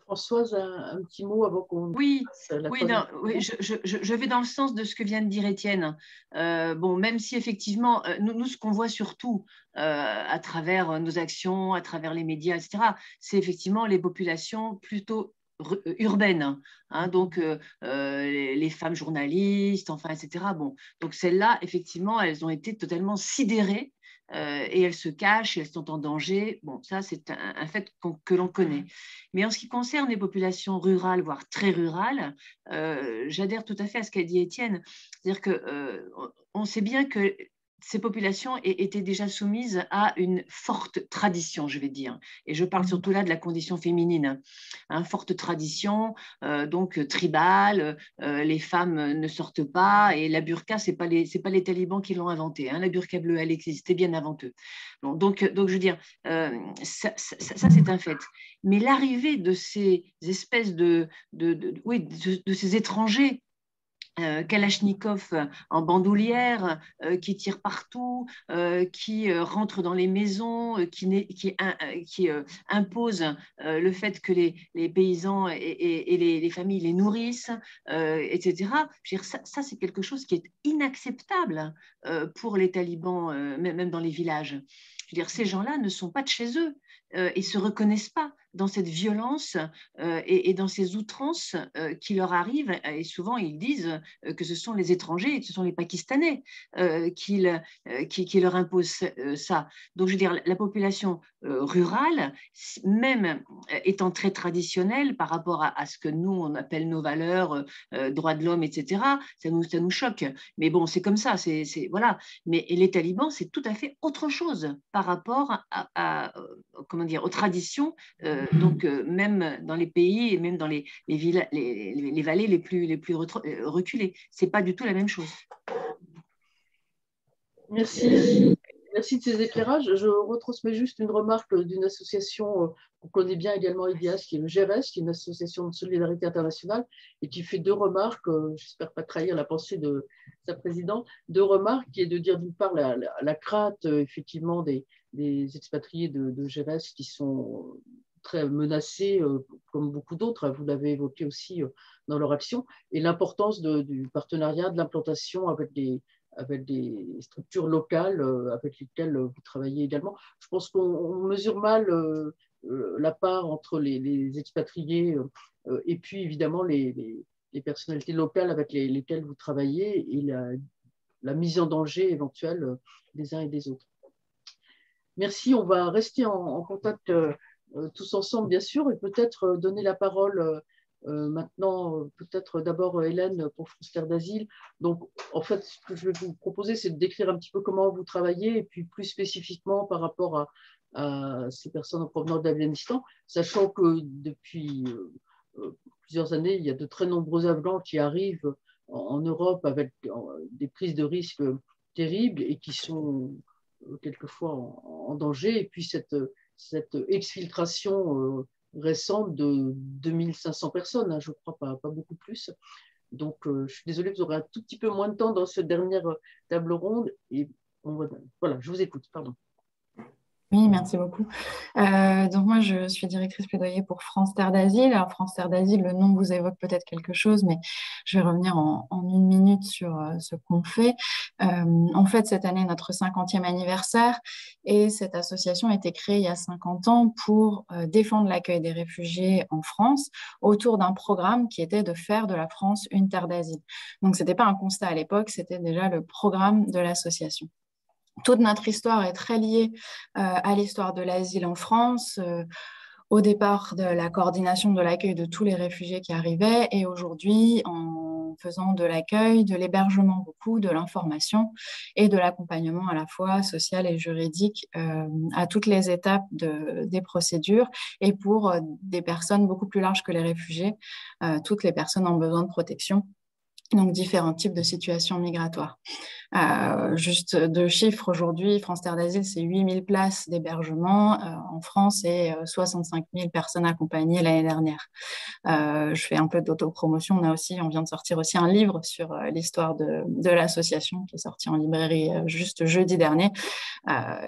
Françoise, un petit mot avant qu'on... Oui, je vais dans le sens de ce que vient de dire Étienne. Bon, même si effectivement, nous ce qu'on voit surtout à travers nos actions, à travers les médias, etc., c'est effectivement les populations plutôt urbaines, hein, donc les femmes journalistes, enfin, etc. Bon, donc celles-là, effectivement, elles ont été totalement sidérées. Et elles se cachent, elles sont en danger. Bon, ça, c'est un fait que l'on connaît. Mais en ce qui concerne les populations rurales, voire très rurales, j'adhère tout à fait à ce qu'a dit Étienne. C'est-à-dire qu'on sait bien que ces populations étaient déjà soumises à une forte tradition, je vais dire. Et je parle surtout là de la condition féminine. Hein, forte tradition, donc tribale, les femmes ne sortent pas, et la burqa, ce n'est pas les talibans qui l'ont inventée. Hein, la burqa bleue, elle existait bien avant eux. Bon, donc, je veux dire, ça c'est un fait. Mais l'arrivée de ces espèces de ces étrangers Kalachnikov en bandoulière, qui tire partout, qui rentre dans les maisons, qui impose le fait que les paysans et les familles les nourrissent, etc. Je veux dire, ça c'est quelque chose qui est inacceptable pour les talibans, même dans les villages. Je veux dire, ces gens-là ne sont pas de chez eux et ne se reconnaissent pas dans cette violence et dans ces outrances qui leur arrivent. Et souvent, ils disent que ce sont les étrangers, que ce sont les Pakistanais qui leur imposent ça. Donc, je veux dire, la population rurale, même étant très traditionnelle par rapport à ce que nous, on appelle nos valeurs, droits de l'homme, etc., ça nous choque. Mais bon, c'est comme ça, voilà. Mais les talibans, c'est tout à fait autre chose par rapport comment dire, aux traditions. Donc, même dans les pays et même dans les vallées les plus reculées, c'est pas du tout la même chose. Merci. Merci de ces éclairages. Je retransmets juste une remarque d'une association qu'on connaît bien également, IDEAS, qui est le GERES, qui est une association de solidarité internationale, et qui fait deux remarques, j'espère pas trahir la pensée de sa présidente, deux remarques, qui est de dire d'une part la crainte, effectivement, des expatriés de GERES qui sont très menacés, comme beaucoup d'autres, vous l'avez évoqué aussi dans leur action, et l'importance du partenariat, de l'implantation avec des structures locales avec lesquelles vous travaillez également. Je pense qu'on mesure mal la part entre les expatriés et puis évidemment les personnalités locales avec lesquelles vous travaillez et la mise en danger éventuelle des uns et des autres. Merci, on va rester en contact tous ensemble bien sûr et peut-être donner la parole maintenant, peut-être d'abord Hélène pour France Terre d'Asile. Donc, en fait, ce que je vais vous proposer, c'est de décrire un petit peu comment vous travaillez et puis plus spécifiquement par rapport à ces personnes en provenance d'Afghanistan, sachant que depuis plusieurs années, il y a de très nombreux Afghans qui arrivent en Europe avec des prises de risques terribles et qui sont quelquefois en danger. Et puis, cette exfiltration récente de 2500 personnes, hein, je crois, pas beaucoup plus. Donc, je suis désolée, vous aurez un tout petit peu moins de temps dans cette dernière table ronde. Et voilà, je vous écoute, pardon. Oui, merci beaucoup. Donc moi, je suis directrice plaidoyer pour France Terre d'Asile. Alors France Terre d'Asile, le nom vous évoque peut-être quelque chose, mais je vais revenir en une minute sur ce qu'on fait. On fête cette année notre 50e anniversaire et cette association a été créée il y a 50 ans pour défendre l'accueil des réfugiés en France autour d'un programme qui était de faire de la France une terre d'asile. Donc ce n'était pas un constat à l'époque, c'était déjà le programme de l'association. Toute notre histoire est très liée à l'histoire de l'asile en France, au départ de la coordination de l'accueil de tous les réfugiés qui arrivaient et aujourd'hui en faisant de l'accueil, de l'hébergement beaucoup, de l'information et de l'accompagnement à la fois social et juridique à toutes les étapes des procédures et pour des personnes beaucoup plus larges que les réfugiés, toutes les personnes en besoin de protection. Donc, différents types de situations migratoires. Juste deux chiffres, aujourd'hui, France Terre d'Asile, c'est 8000 places d'hébergement en France et 65 000 personnes accompagnées l'année dernière. Je fais un peu d'autopromotion. On vient de sortir aussi un livre sur l'histoire de l'association qui est sorti en librairie juste jeudi dernier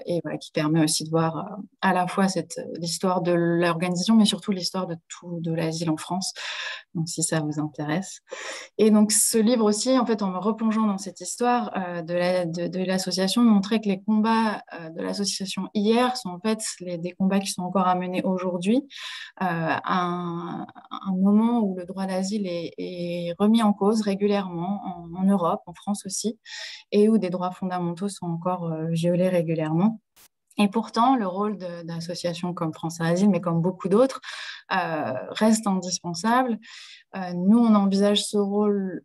et voilà, qui permet aussi de voir à la fois l'histoire de l'organisation, mais surtout l'histoire de l'asile en France. Donc, si ça vous intéresse. Et donc, ce livre aussi, en fait, en me replongeant dans cette histoire de l'association, montrait que les combats de l'association hier sont en fait des combats qui sont encore à mener aujourd'hui, à un moment où le droit d'asile est remis en cause régulièrement en Europe, en France aussi, et où des droits fondamentaux sont encore violés régulièrement. Et pourtant, le rôle d'associations comme France Terre d'Asile, mais comme beaucoup d'autres, reste indispensable. Nous, on envisage ce rôle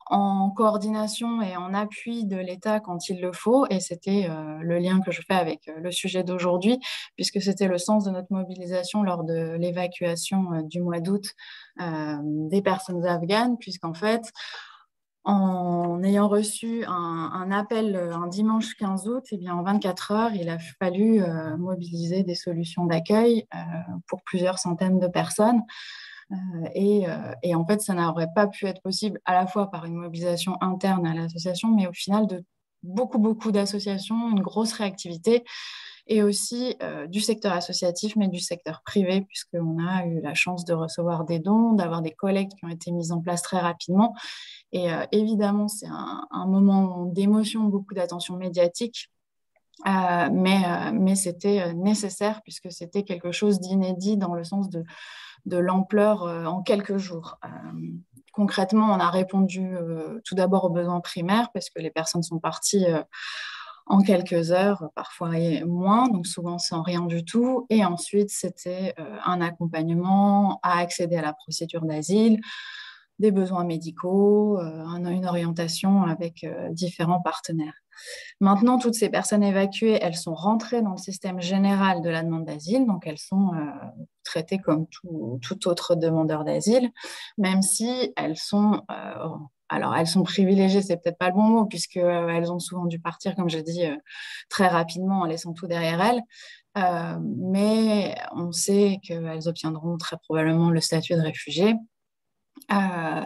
en coordination et en appui de l'État quand il le faut. Et c'était le lien que je fais avec le sujet d'aujourd'hui, puisque c'était le sens de notre mobilisation lors de l'évacuation du mois d'août des personnes afghanes, puisqu'en fait, en ayant reçu un appel un dimanche 15 août, eh bien, en 24 heures, il a fallu mobiliser des solutions d'accueil pour plusieurs centaines de personnes. Et en fait, ça n'aurait pas pu être possible à la fois par une mobilisation interne à l'association, mais au final de beaucoup d'associations, une grosse réactivité, et aussi du secteur associatif, mais du secteur privé, puisqu'on a eu la chance de recevoir des dons, d'avoir des collectes qui ont été mises en place très rapidement. Et évidemment, c'est un moment d'émotion, beaucoup d'attention médiatique, mais c'était nécessaire, puisque c'était quelque chose d'inédit dans le sens de l'ampleur en quelques jours. Concrètement, on a répondu tout d'abord aux besoins primaires, parce que les personnes sont parties en quelques heures, parfois moins, donc souvent sans rien du tout. Et ensuite, c'était un accompagnement à accéder à la procédure d'asile, des besoins médicaux, une orientation avec différents partenaires. Maintenant, toutes ces personnes évacuées, elles sont rentrées dans le système général de la demande d'asile, donc elles sont traitées comme tout autre demandeur d'asile, même si elles sont... alors, elles sont privilégiées, c'est peut-être pas le bon mot, puisqu'elles ont souvent dû partir, comme je dis, très rapidement en laissant tout derrière elles. Mais on sait qu'elles obtiendront très probablement le statut de réfugié.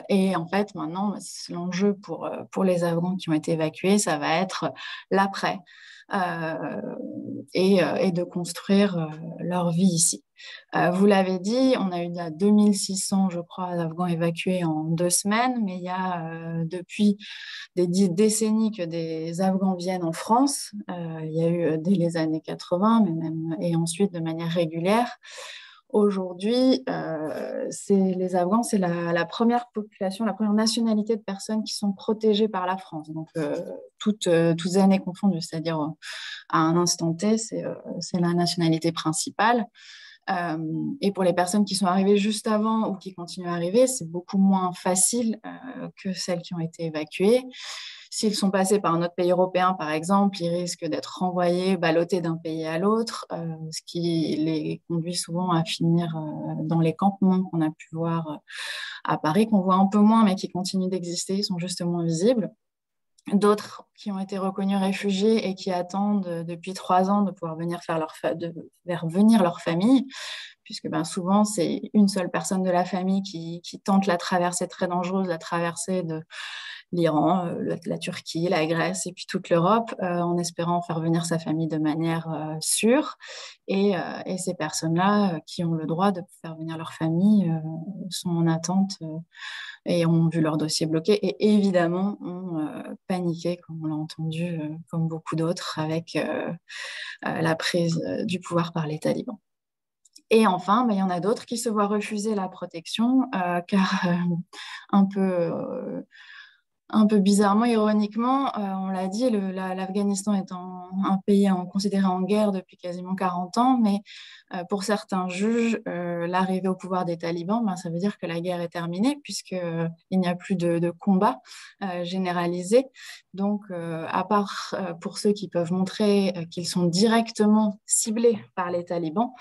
Et en fait, maintenant, l'enjeu pour les Afghans qui ont été évacués, ça va être l'après et de construire leur vie ici. Vous l'avez dit, on a eu 2600, je crois, Afghans évacués en 2 semaines, mais il y a depuis des décennies que des Afghans viennent en France. Il y a eu dès les années 80, mais même, et ensuite de manière régulière. Aujourd'hui, les Afghans, c'est la première population, la première nationalité de personnes qui sont protégées par la France. Donc, toutes années confondues, c'est-à-dire à un instant T, c'est la nationalité principale. Et pour les personnes qui sont arrivées juste avant ou qui continuent à arriver, c'est beaucoup moins facile que celles qui ont été évacuées. S'ils sont passés par un autre pays européen, par exemple, ils risquent d'être renvoyés, ballottés d'un pays à l'autre, ce qui les conduit souvent à finir dans les campements qu'on a pu voir à Paris, qu'on voit un peu moins, mais qui continuent d'exister, ils sont juste moins visibles. D'autres qui ont été reconnus réfugiés et qui attendent depuis 3 ans de pouvoir venir faire venir leur famille, puisque souvent, c'est une seule personne de la famille qui tente la traversée très dangereuse, la traversée de l'Iran, la Turquie, la Grèce et puis toute l'Europe, en espérant faire venir sa famille de manière sûre. Et ces personnes-là qui ont le droit de faire venir leur famille sont en attente et ont vu leur dossier bloqué et évidemment ont paniqué, comme on l'a entendu, comme beaucoup d'autres, avec la prise du pouvoir par les talibans. Et enfin, il y en a d'autres qui se voient refuser la protection, car un peu bizarrement, ironiquement, on l'a dit, l'Afghanistan est un pays considéré en guerre depuis quasiment 40 ans, mais pour certains juges, l'arrivée au pouvoir des talibans, ça veut dire que la guerre est terminée, puisqu'il n'y a plus de combat généralisé. Donc, à part pour ceux qui peuvent montrer qu'ils sont directement ciblés par les talibans,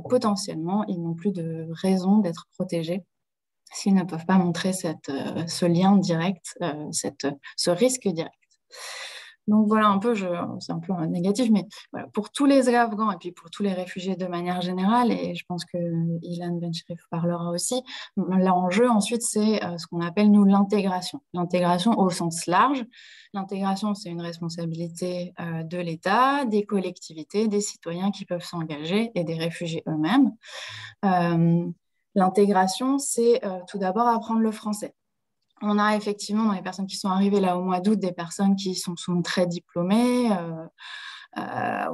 potentiellement, ils n'ont plus de raison d'être protégés s'ils ne peuvent pas montrer ce lien direct, ce risque direct. Donc voilà un peu, c'est un peu négatif, mais voilà, pour tous les Afghans et puis pour tous les réfugiés de manière générale, et je pense que Ilan Bencherif parlera aussi, l'enjeu ensuite c'est ce qu'on appelle nous l'intégration. L'intégration au sens large. L'intégration, c'est une responsabilité de l'État, des collectivités, des citoyens qui peuvent s'engager et des réfugiés eux-mêmes. L'intégration, c'est tout d'abord apprendre le français. On a effectivement dans les personnes qui sont arrivées là au mois d'août des personnes qui sont très diplômées,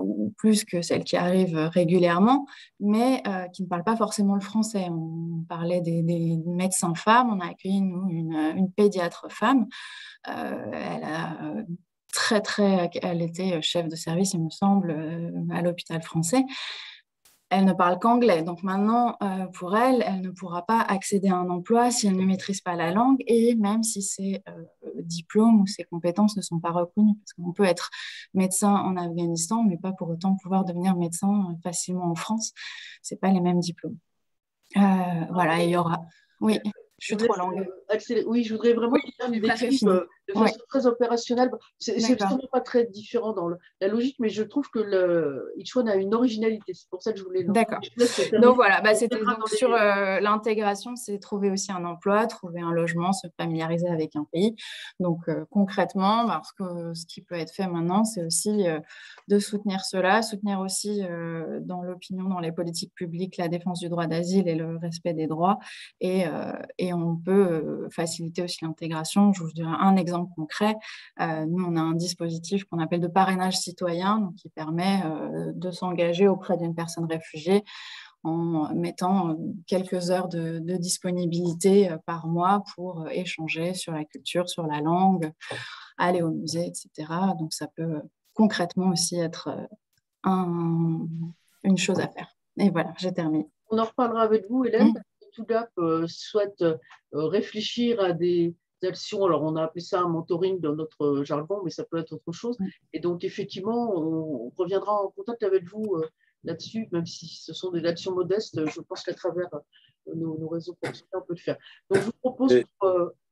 ou plus que celles qui arrivent régulièrement, mais qui ne parlent pas forcément le français. On parlait des médecins femmes, on a accueilli nous une pédiatre femme. Elle était chef de service, il me semble, à l'hôpital français. Elle ne parle qu'anglais. Donc maintenant, pour elle, elle ne pourra pas accéder à un emploi si elle ne maîtrise pas la langue et même si ses diplômes ou ses compétences ne sont pas reconnues. Parce qu'on peut être médecin en Afghanistan, mais pas pour autant pouvoir devenir médecin facilement en France. Ce n'est pas les mêmes diplômes. Voilà, il y aura... Oui, je suis trop longue. Oui, je voudrais vraiment de façon très opérationnelle. C'est sûrement pas très différent dans la logique, mais je trouve que Each One a une originalité. C'est pour ça que je voulais. D'accord. Donc voilà, c'était donc sur l'intégration, c'est trouver aussi un emploi, trouver un logement, se familiariser avec un pays. Donc concrètement, parce que ce qui peut être fait maintenant, c'est aussi de soutenir cela, soutenir aussi dans l'opinion, dans les politiques publiques, la défense du droit d'asile et le respect des droits. Et on peut faciliter aussi l'intégration. Je vous donne un exemple concret. Nous, on a un dispositif qu'on appelle de parrainage citoyen, donc qui permet de s'engager auprès d'une personne réfugiée en mettant quelques heures de disponibilité par mois pour échanger sur la culture, sur la langue, aller au musée, etc. Donc, ça peut concrètement aussi être une chose à faire. Et voilà, j'ai terminé. On en reparlera avec vous, Hélène. TOGAP souhaite réfléchir à des actions. Alors, on a appelé ça un mentoring dans notre jargon, mais ça peut être autre chose. Et donc, effectivement, on reviendra en contact avec vous là-dessus, même si ce sont des actions modestes. Je pense qu'à travers nos réseaux professionnels, on peut le faire. Donc, je vous propose…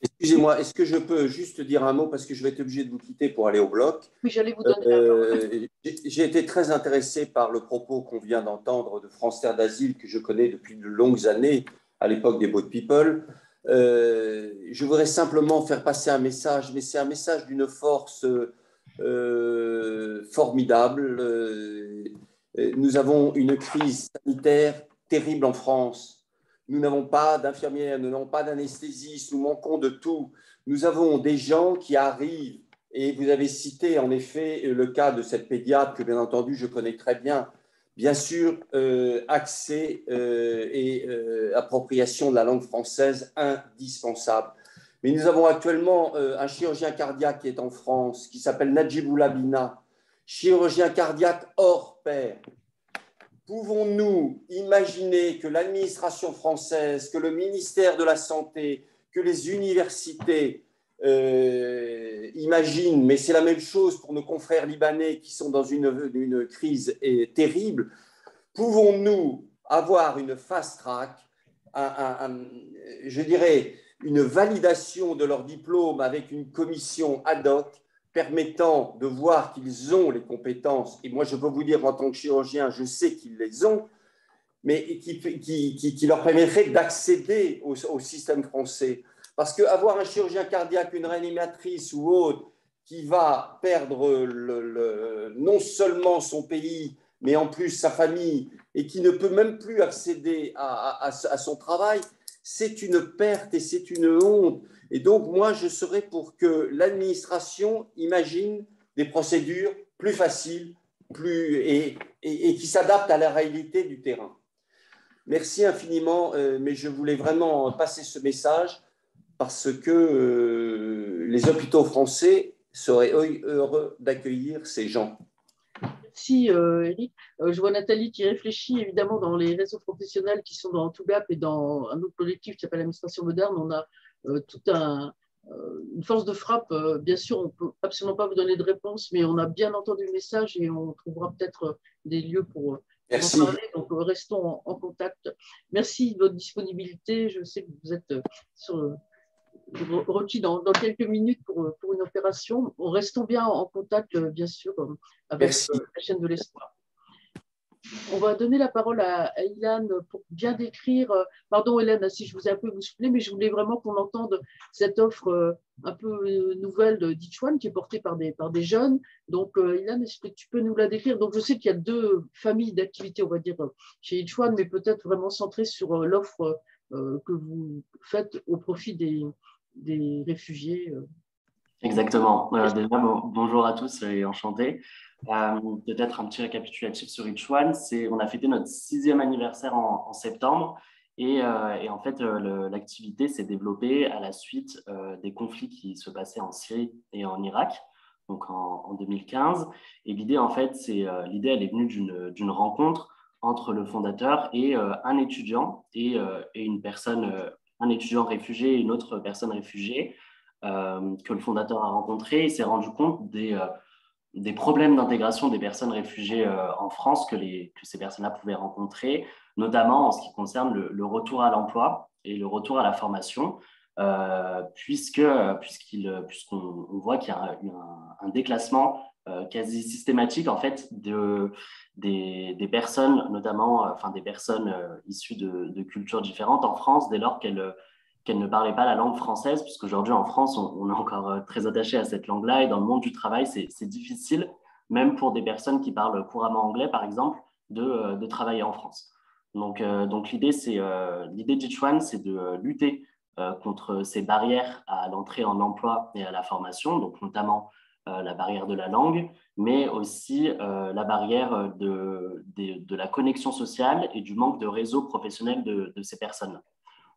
Excusez-moi, est-ce que je peux juste dire un mot parce que je vais être obligé de vous quitter pour aller au bloc? Oui, j'allais vous donner la parole. J'ai été très intéressé par le propos qu'on vient d'entendre de France Terre d'Asile, que je connais depuis de longues années, à l'époque des Boat People. Je voudrais simplement faire passer un message, mais c'est un message d'une force formidable. Nous avons une crise sanitaire terrible en France. Nous n'avons pas d'infirmières, nous n'avons pas d'anesthésistes, nous manquons de tout. Nous avons des gens qui arrivent, et vous avez cité en effet le cas de cette pédiatre que bien entendu je connais très bien. Bien sûr, accès et appropriation de la langue française indispensable. Mais nous avons actuellement un chirurgien cardiaque qui est en France, qui s'appelle Najibou Labina, chirurgien cardiaque hors pair. Pouvons-nous imaginer que l'administration française, que le ministère de la Santé, que les universités imaginent, mais c'est la même chose pour nos confrères libanais qui sont dans une crise terrible, pouvons-nous avoir une fast track, je dirais une validation de leur diplôme avec une commission ad hoc permettant de voir qu'ils ont les compétences, et moi je peux vous dire en tant que chirurgien, je sais qu'ils les ont, mais qui leur permettrait d'accéder au système français. Parce qu'avoir un chirurgien cardiaque, une réanimatrice ou autre, qui va perdre non seulement son pays, mais en plus sa famille, et qui ne peut même plus accéder à son travail, c'est une perte et c'est une honte. Et donc, moi, je serais pour que l'administration imagine des procédures plus faciles et qui s'adaptent à la réalité du terrain. Merci infiniment, mais je voulais vraiment passer ce message parce que les hôpitaux français seraient heureux d'accueillir ces gens. Merci Eric. Je vois Nathalie qui réfléchit évidemment dans les réseaux professionnels qui sont dans TOGAP et dans un autre collectif qui s'appelle l'administration moderne. On a toute une force de frappe. Bien sûr, on ne peut absolument pas vous donner de réponse, mais on a bien entendu le message et on trouvera peut-être des lieux pour en parler. Donc, restons en contact. Merci de votre disponibilité. Je sais que vous êtes requis dans quelques minutes pour une opération. Restons bien en contact, bien sûr, avec la chaîne de l'espoir. On va donner la parole à Ilan pour bien décrire. Pardon Hélène, si je vous ai un peu bousculé, mais je voulais vraiment qu'on entende cette offre un peu nouvelle d'Each One qui est portée par des jeunes. Donc Ilan, est-ce que tu peux nous la décrire? Donc je sais qu'il y a deux familles d'activités, on va dire, chez Each One, mais peut-être vraiment centrée sur l'offre que vous faites au profit des réfugiés. Exactement. Déjà, bonjour à tous et enchanté. Peut-être un petit récapitulatif sur Each One. On a fêté notre 6e anniversaire en septembre et en fait, l'activité s'est développée à la suite des conflits qui se passaient en Syrie et en Irak, donc en 2015. Et l'idée, en fait, elle est venue d'une rencontre entre le fondateur et un étudiant et une personne, un étudiant réfugié et une autre personne réfugiée que le fondateur a rencontré. Il s'est rendu compte des problèmes d'intégration des personnes réfugiées en France que ces personnes-là pouvaient rencontrer, notamment en ce qui concerne le retour à l'emploi et le retour à la formation. puisqu'on voit qu'il y a eu un déclassement quasi systématique en fait des personnes, notamment des personnes issues de cultures différentes en France, dès lors qu'elles ne parlaient pas la langue française, puisqu'aujourd'hui en France, on est encore très attaché à cette langue-là, et dans le monde du travail, c'est difficile, même pour des personnes qui parlent couramment anglais, par exemple, de travailler en France. Donc l'idée d'Each-One, c'est de lutter contre ces barrières à l'entrée en emploi et à la formation, donc notamment la barrière de la langue, mais aussi la barrière de la connexion sociale et du manque de réseau professionnel de ces personnes.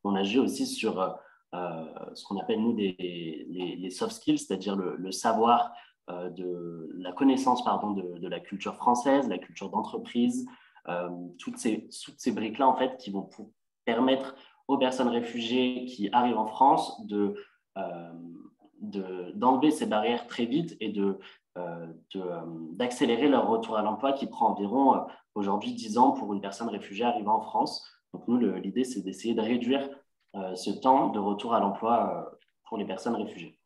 On agit aussi sur ce qu'on appelle, nous, les soft skills, c'est-à-dire le savoir, la connaissance de la culture française, la culture d'entreprise, toutes ces briques-là, en fait, qui vont permettre aux personnes réfugiées qui arrivent en France d'enlever ces barrières très vite et d'accélérer leur retour à l'emploi qui prend environ aujourd'hui 10 ans pour une personne réfugiée arrivant en France. Donc nous, l'idée, c'est d'essayer de réduire ce temps de retour à l'emploi pour les personnes réfugiées.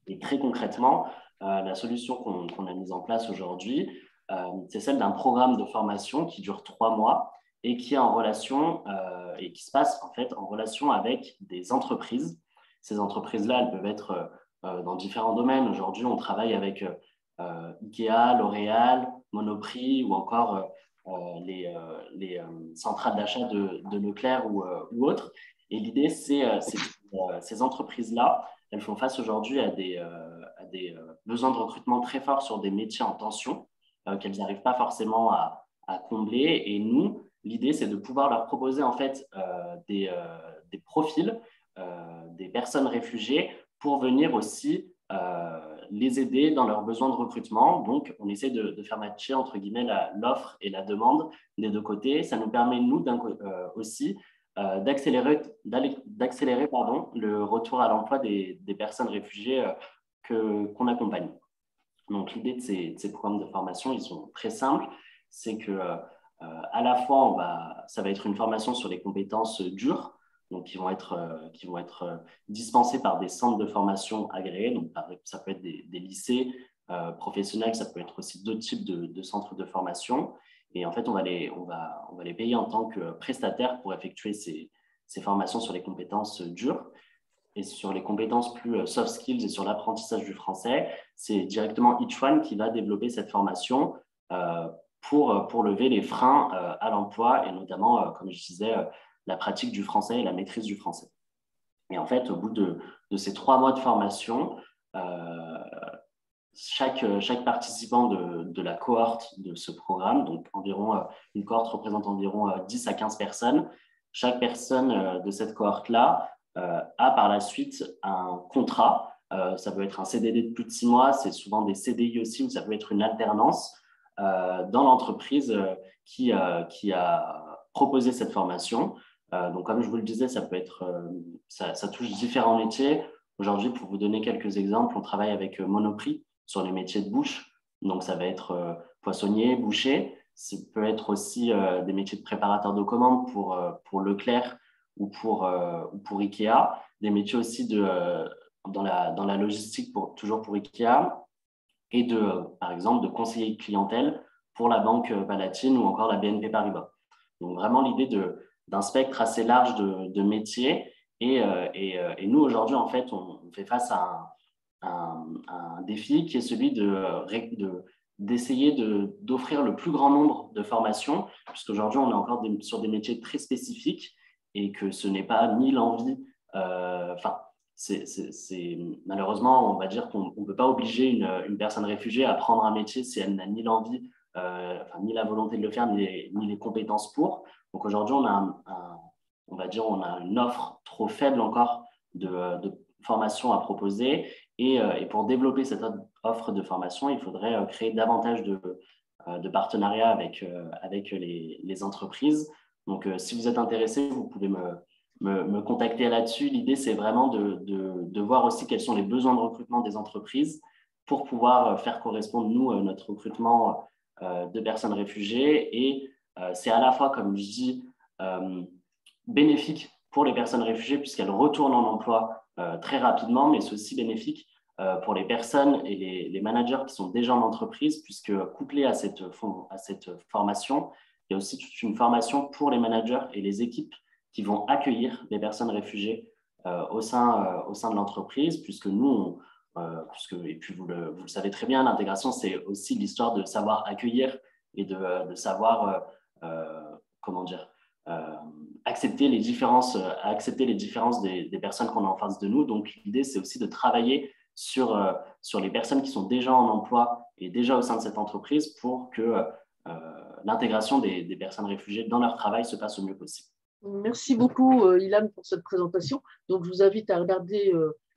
Et très concrètement, la solution qu'on a mise en place aujourd'hui, c'est celle d'un programme de formation qui dure 3 mois et qui est en relation et qui se passe en fait en relation avec des entreprises. Ces entreprises-là, elles peuvent être dans différents domaines. Aujourd'hui, on travaille avec Ikea, L'Oréal, Monoprix ou encore les centrales d'achat de Leclerc ou autres. Et l'idée, c'est que ces entreprises-là, elles font face aujourd'hui à des besoins de recrutement très forts sur des métiers en tension qu'elles n'arrivent pas forcément à combler. Et nous, l'idée, c'est de pouvoir leur proposer en fait des profils, des personnes réfugiées pour venir aussi les aider dans leurs besoins de recrutement. Donc, on essaie de faire matcher, entre guillemets, l'offre et la demande des deux côtés. Ça nous permet, nous, aussi d'accélérer le retour à l'emploi des personnes réfugiées qu'on accompagne. Donc, l'idée de ces programmes de formation, ils sont très simples. C'est que à la fois, ça va être une formation sur les compétences dures, donc qui vont être dispensées par des centres de formation agréés. Donc, ça peut être des lycées professionnels, ça peut être aussi d'autres types de centres de formation. Et en fait, on va les payer en tant que prestataires pour effectuer ces formations sur les compétences dures. Et sur les compétences plus soft skills et sur l'apprentissage du français, c'est directement Each-One qui va développer cette formation pour lever les freins à l'emploi et notamment, comme je disais, la pratique du français et la maîtrise du français. Et en fait, au bout de ces 3 mois de formation, chaque participant de la cohorte de ce programme, donc une cohorte représente environ 10 à 15 personnes, chaque personne de cette cohorte-là a par la suite un contrat. Ça peut être un CDD de plus de 6 mois, c'est souvent des CDI aussi, ou ça peut être une alternance dans l'entreprise qui a proposé cette formation. Donc, comme je vous le disais, ça touche différents métiers. Aujourd'hui, pour vous donner quelques exemples, on travaille avec Monoprix sur les métiers de bouche. Donc, ça va être poissonnier, boucher. Ça peut être aussi des métiers de préparateur de commandes pour Leclerc ou pour Ikea. Des métiers aussi dans la logistique, toujours pour Ikea. Et par exemple, de conseiller clientèle pour la Banque Palatine ou encore la BNP Paribas. Donc, vraiment l'idée d'un spectre assez large de métiers. Et nous, aujourd'hui, en fait, on fait face à un défi qui est celui d'essayer d'offrir le plus grand nombre de formations, puisqu'aujourd'hui, on est encore sur des métiers très spécifiques et que ce n'est pas ni l'envie, malheureusement, on va dire qu'on ne peut pas obliger une personne réfugiée à prendre un métier si elle n'a ni l'envie, ni la volonté de le faire, ni les compétences pour. Donc aujourd'hui, on a une offre trop faible encore de formation à proposer. Et pour développer cette offre de formation, il faudrait créer davantage de partenariats avec les entreprises. Donc, si vous êtes intéressé, vous pouvez me contacter là-dessus. L'idée, c'est vraiment de voir aussi quels sont les besoins de recrutement des entreprises pour pouvoir faire correspondre, nous, notre recrutement de personnes réfugiées. Et c'est à la fois, comme je dis, bénéfique pour les personnes réfugiées puisqu'elles retournent en emploi très rapidement, mais c'est aussi bénéfique pour les personnes et les managers qui sont déjà en entreprise, puisque couplé à cette formation, il y a aussi toute une formation pour les managers et les équipes qui vont accueillir les personnes réfugiées au sein de l'entreprise, puisque nous, et puis vous le savez très bien, l'intégration, c'est aussi l'histoire de savoir accueillir et de savoir, comment dire, accepter les différences des personnes qu'on a en face de nous. Donc, l'idée, c'est aussi de travailler sur les personnes qui sont déjà en emploi et déjà au sein de cette entreprise pour que l'intégration des personnes réfugiées dans leur travail se passe au mieux possible. Merci beaucoup, Ilan, pour cette présentation. Donc, je vous invite à regarder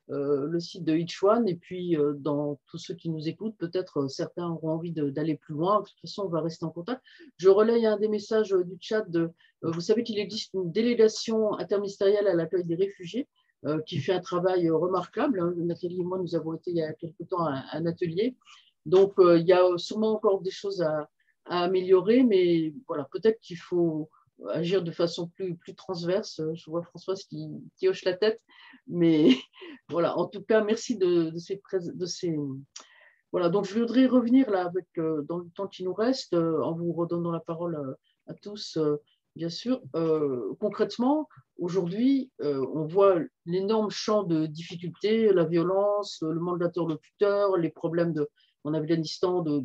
le site de Each One et puis dans tous ceux qui nous écoutent, peut-être certains auront envie d'aller plus loin. De toute façon, on va rester en contact. Je relaye un des messages du chat. Vous savez qu'il existe une délégation interministérielle à l'accueil des réfugiés qui fait un travail remarquable. Nathalie et moi, nous avons été il y a quelque temps à un atelier. Donc, il y a sûrement encore des choses à améliorer, mais voilà, peut-être qu'il faut agir de façon plus transverse. Je vois Françoise qui hoche la tête, mais voilà, en tout cas, merci de ces... Voilà, donc je voudrais revenir là dans le temps qui nous reste, en vous redonnant la parole à tous, bien sûr. Concrètement, aujourd'hui, on voit l'énorme champ de difficultés, la violence, le manque d'interlocuteurs, les problèmes en Afghanistan de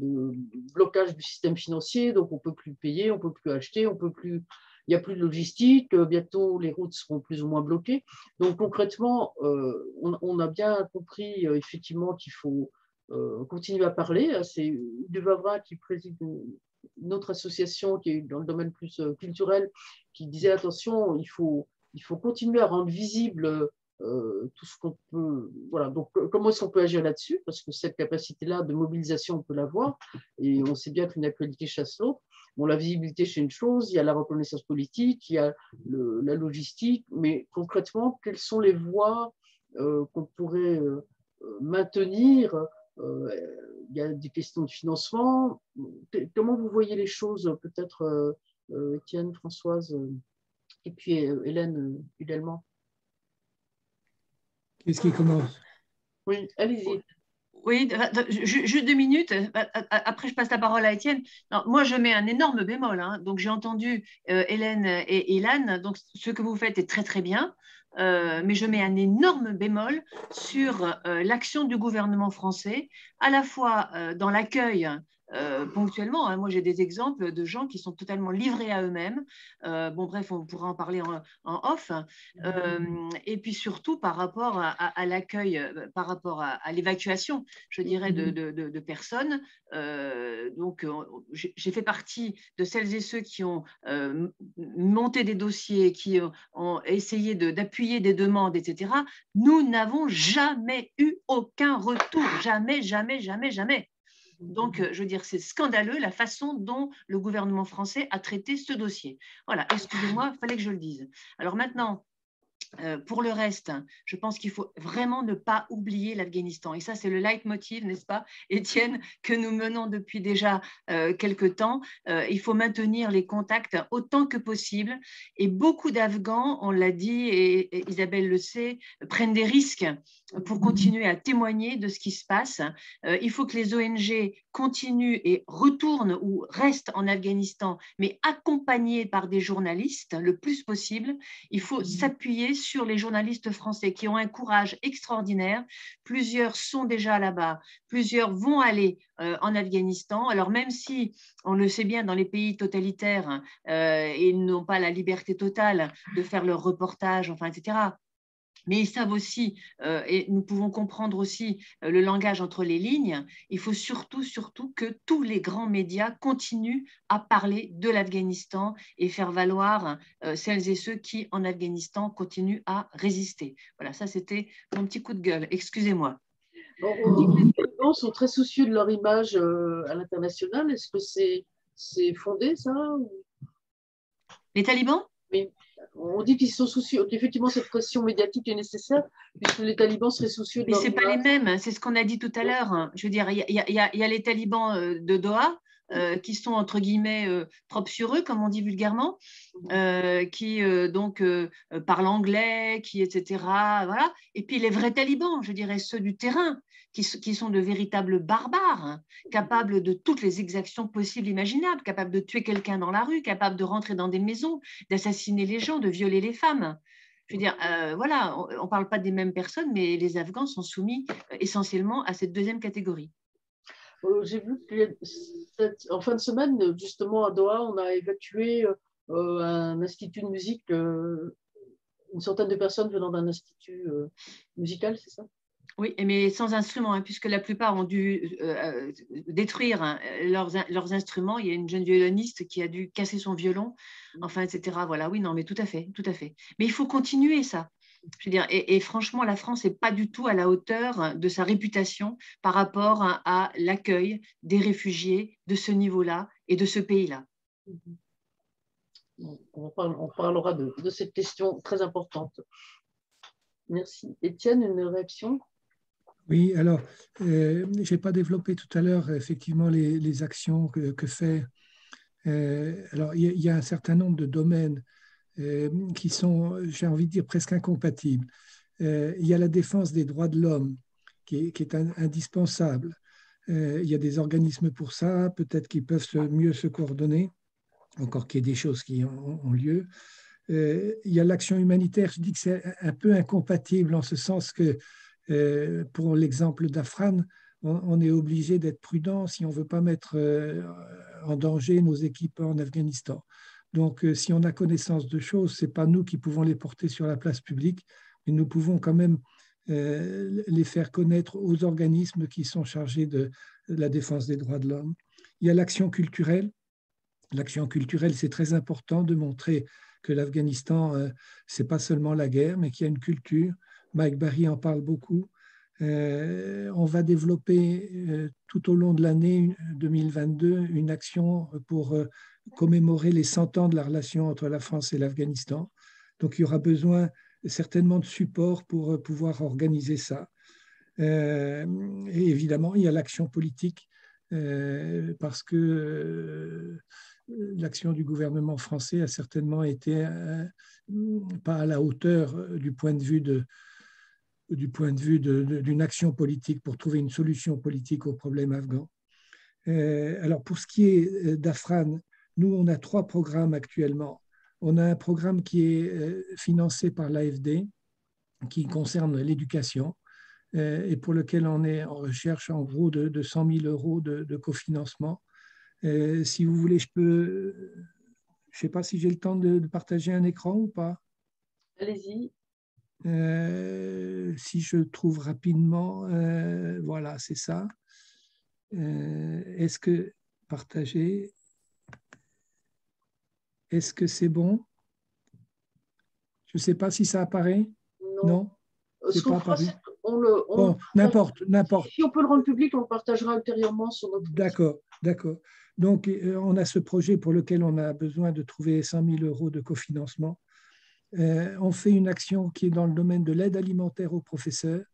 blocage du système financier, donc on ne peut plus payer, on ne peut plus acheter, il n'y a plus de logistique, bientôt les routes seront plus ou moins bloquées. Donc concrètement, on a bien compris effectivement qu'il faut continuer à parler. C'est Duvavra qui préside une autre association qui est dans le domaine plus culturel, qui disait attention, il faut continuer à rendre visible tout ce qu'on peut. Voilà, donc comment est-ce qu'on peut agir là-dessus? Parce que cette capacité-là de mobilisation, on peut l'avoir, et on sait bien qu'une actualité chasse l'autre. Bon, la visibilité, c'est une chose, il y a la reconnaissance politique, il y a la logistique, mais concrètement, quelles sont les voies qu'on pourrait maintenir? Il y a des questions de financement. Comment vous voyez les choses? Peut-être Étienne, Françoise, et puis Hélène également. Qu'est-ce qui commence? Oui, allez-y. Oui, juste 2 minutes. Après, je passe la parole à Étienne. Non, moi, je mets un énorme bémol. Hein. Donc, j'ai entendu Hélène et Ilan. Donc, ce que vous faites est très, très bien. Mais je mets un énorme bémol sur l'action du gouvernement français, à la fois dans l'accueil ponctuellement. Hein. Moi, j'ai des exemples de gens qui sont totalement livrés à eux-mêmes. Bon, bref, on pourra en parler en off. Et puis surtout par rapport à l'accueil, par rapport à l'évacuation, je dirais, de personnes. Donc, j'ai fait partie de celles et ceux qui ont monté des dossiers, qui ont essayé d'appuyer des demandes, etc. Nous n'avons jamais eu aucun retour. Jamais, jamais, jamais, jamais. Donc, je veux dire, c'est scandaleux la façon dont le gouvernement français a traité ce dossier. Voilà, excusez-moi, il fallait que je le dise. Alors maintenant, pour le reste, je pense qu'il faut vraiment ne pas oublier l'Afghanistan. Et ça, c'est le leitmotiv, n'est-ce pas, Étienne, que nous menons depuis déjà quelque temps. Il faut maintenir les contacts autant que possible. Et beaucoup d'Afghans, on l'a dit, et Isabelle le sait, prennent des risques pour continuer à témoigner de ce qui se passe. Il faut que les ONG continuent et retournent ou restent en Afghanistan, mais accompagnés par des journalistes le plus possible. Il faut s'appuyer sur les journalistes français qui ont un courage extraordinaire. Plusieurs sont déjà là-bas, plusieurs vont aller en Afghanistan. Alors même si, on le sait bien, dans les pays totalitaires, ils n'ont pas la liberté totale de faire leur reportage, enfin, etc., mais ils savent aussi, et nous pouvons comprendre aussi le langage entre les lignes, il faut surtout que tous les grands médias continuent à parler de l'Afghanistan et faire valoir celles et ceux qui, en Afghanistan, continuent à résister. Voilà, ça c'était mon petit coup de gueule. Excusez-moi. On dit que les talibans sont très soucieux de leur image à l'international. Est-ce que c'est fondé, ça? Les talibans? Oui. On dit qu'ils sont soucieux, qu'effectivement cette pression médiatique est nécessaire, puisque les talibans seraient soucieux de Mais leur ce n'est pas les mêmes, c'est ce qu'on a dit tout à l'heure. Je veux dire, il y a les talibans de Doha, qui sont entre guillemets propres sur eux, comme on dit vulgairement, qui donc parlent anglais, qui etc. Voilà. Et puis les vrais talibans, je dirais ceux du terrain, qui sont de véritables barbares, hein, capables de toutes les exactions possibles, imaginables, capables de tuer quelqu'un dans la rue, capables de rentrer dans des maisons, d'assassiner les gens, de violer les femmes. Je veux dire, voilà, on ne parle pas des mêmes personnes, mais les Afghans sont soumis essentiellement à cette deuxième catégorie. J'ai vu qu'en fin de semaine, justement à Doha, on a évacué un institut de musique, une centaine de personnes venant d'un institut musical, c'est ça? Oui, mais sans instruments, hein, puisque la plupart ont dû détruire hein, leurs instruments. Il y a une jeune violoniste qui a dû casser son violon, enfin, etc. Voilà, oui, non, mais tout à fait, tout à fait. Mais il faut continuer ça. Je veux dire, et franchement, la France n'est pas du tout à la hauteur de sa réputation par rapport à l'accueil des réfugiés de ce niveau-là et de ce pays-là. On parlera de cette question très importante. Merci. Étienne, une réaction? Oui, alors, je n'ai pas développé tout à l'heure effectivement les actions que fait. Alors, il y a un certain nombre de domaines qui sont, j'ai envie de dire, presque incompatibles. Il y a la défense des droits de l'homme qui est indispensable. Il y a des organismes pour ça, peut-être qu'ils peuvent mieux se coordonner, encore qu'il y ait des choses qui ont lieu. Il y a l'action humanitaire, je dis que c'est un peu incompatible en ce sens que pour l'exemple d'Afran, on est obligé d'être prudent si on ne veut pas mettre en danger nos équipes en Afghanistan. Donc, si on a connaissance de choses, ce n'est pas nous qui pouvons les porter sur la place publique, mais nous pouvons quand même les faire connaître aux organismes qui sont chargés de la défense des droits de l'homme. Il y a l'action culturelle. L'action culturelle, c'est très important de montrer que l'Afghanistan, ce n'est pas seulement la guerre, mais qu'il y a une culture. Mike Barry en parle beaucoup. On va développer tout au long de l'année 2022 une action pour commémorer les 100 ans de la relation entre la France et l'Afghanistan. Donc, il y aura besoin certainement de support pour pouvoir organiser ça. Et évidemment, il y a l'action politique parce que l'action du gouvernement français a certainement été pas à la hauteur du point de vue d'une action politique pour trouver une solution politique au problème afghan. Alors, pour ce qui est d'Afran, nous, on a 3 programmes actuellement. On a un programme qui est financé par l'AFD, qui concerne l'éducation, et pour lequel on est en recherche, en gros, de 100 000 euros de cofinancement. Si vous voulez, je ne sais pas si j'ai le temps de partager un écran ou pas. Allez-y. Si je trouve rapidement, voilà, c'est ça. Est-ce que partager, est-ce que c'est bon? Je ne sais pas si ça apparaît. Non, ce qu'on fera, c'est bon, n'importe. Si on peut le rendre public, on le partagera ultérieurement sur notre... D'accord. Donc, on a ce projet pour lequel on a besoin de trouver 100 000 euros de cofinancement. On fait une action qui est dans le domaine de l'aide alimentaire aux professeurs.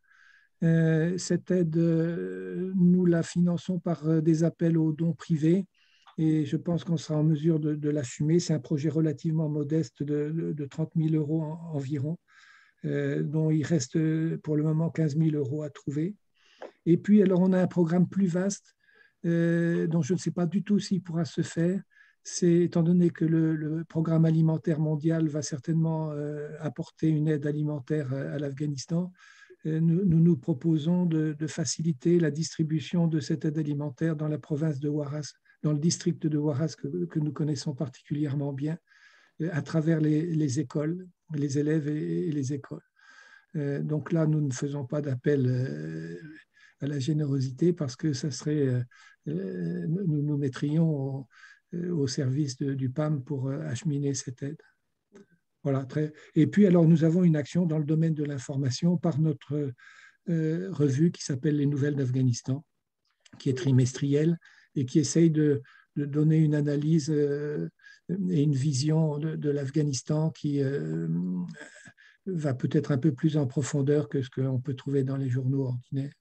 Cette aide, nous la finançons par des appels aux dons privés et je pense qu'on sera en mesure de l'assumer. C'est un projet relativement modeste de 30 000 euros environ, dont il reste pour le moment 15 000 euros à trouver. Et puis, alors, on a un programme plus vaste dont je ne sais pas du tout s'il pourra se faire. C'est étant donné que le programme alimentaire mondial va certainement apporter une aide alimentaire à l'Afghanistan, nous proposons de faciliter la distribution de cette aide alimentaire dans la province de Huaraz, dans le district de Huaraz que nous connaissons particulièrement bien, à travers les écoles, les élèves et les écoles. Donc là, nous ne faisons pas d'appel à la générosité parce que ça serait, nous nous mettrions au service du PAM pour acheminer cette aide. Voilà, et puis, alors, nous avons une action dans le domaine de l'information par notre revue qui s'appelle Les Nouvelles d'Afghanistan, qui est trimestrielle et qui essaye de donner une analyse et une vision de l'Afghanistan qui va peut-être un peu plus en profondeur que ce qu'on peut trouver dans les journaux ordinaires.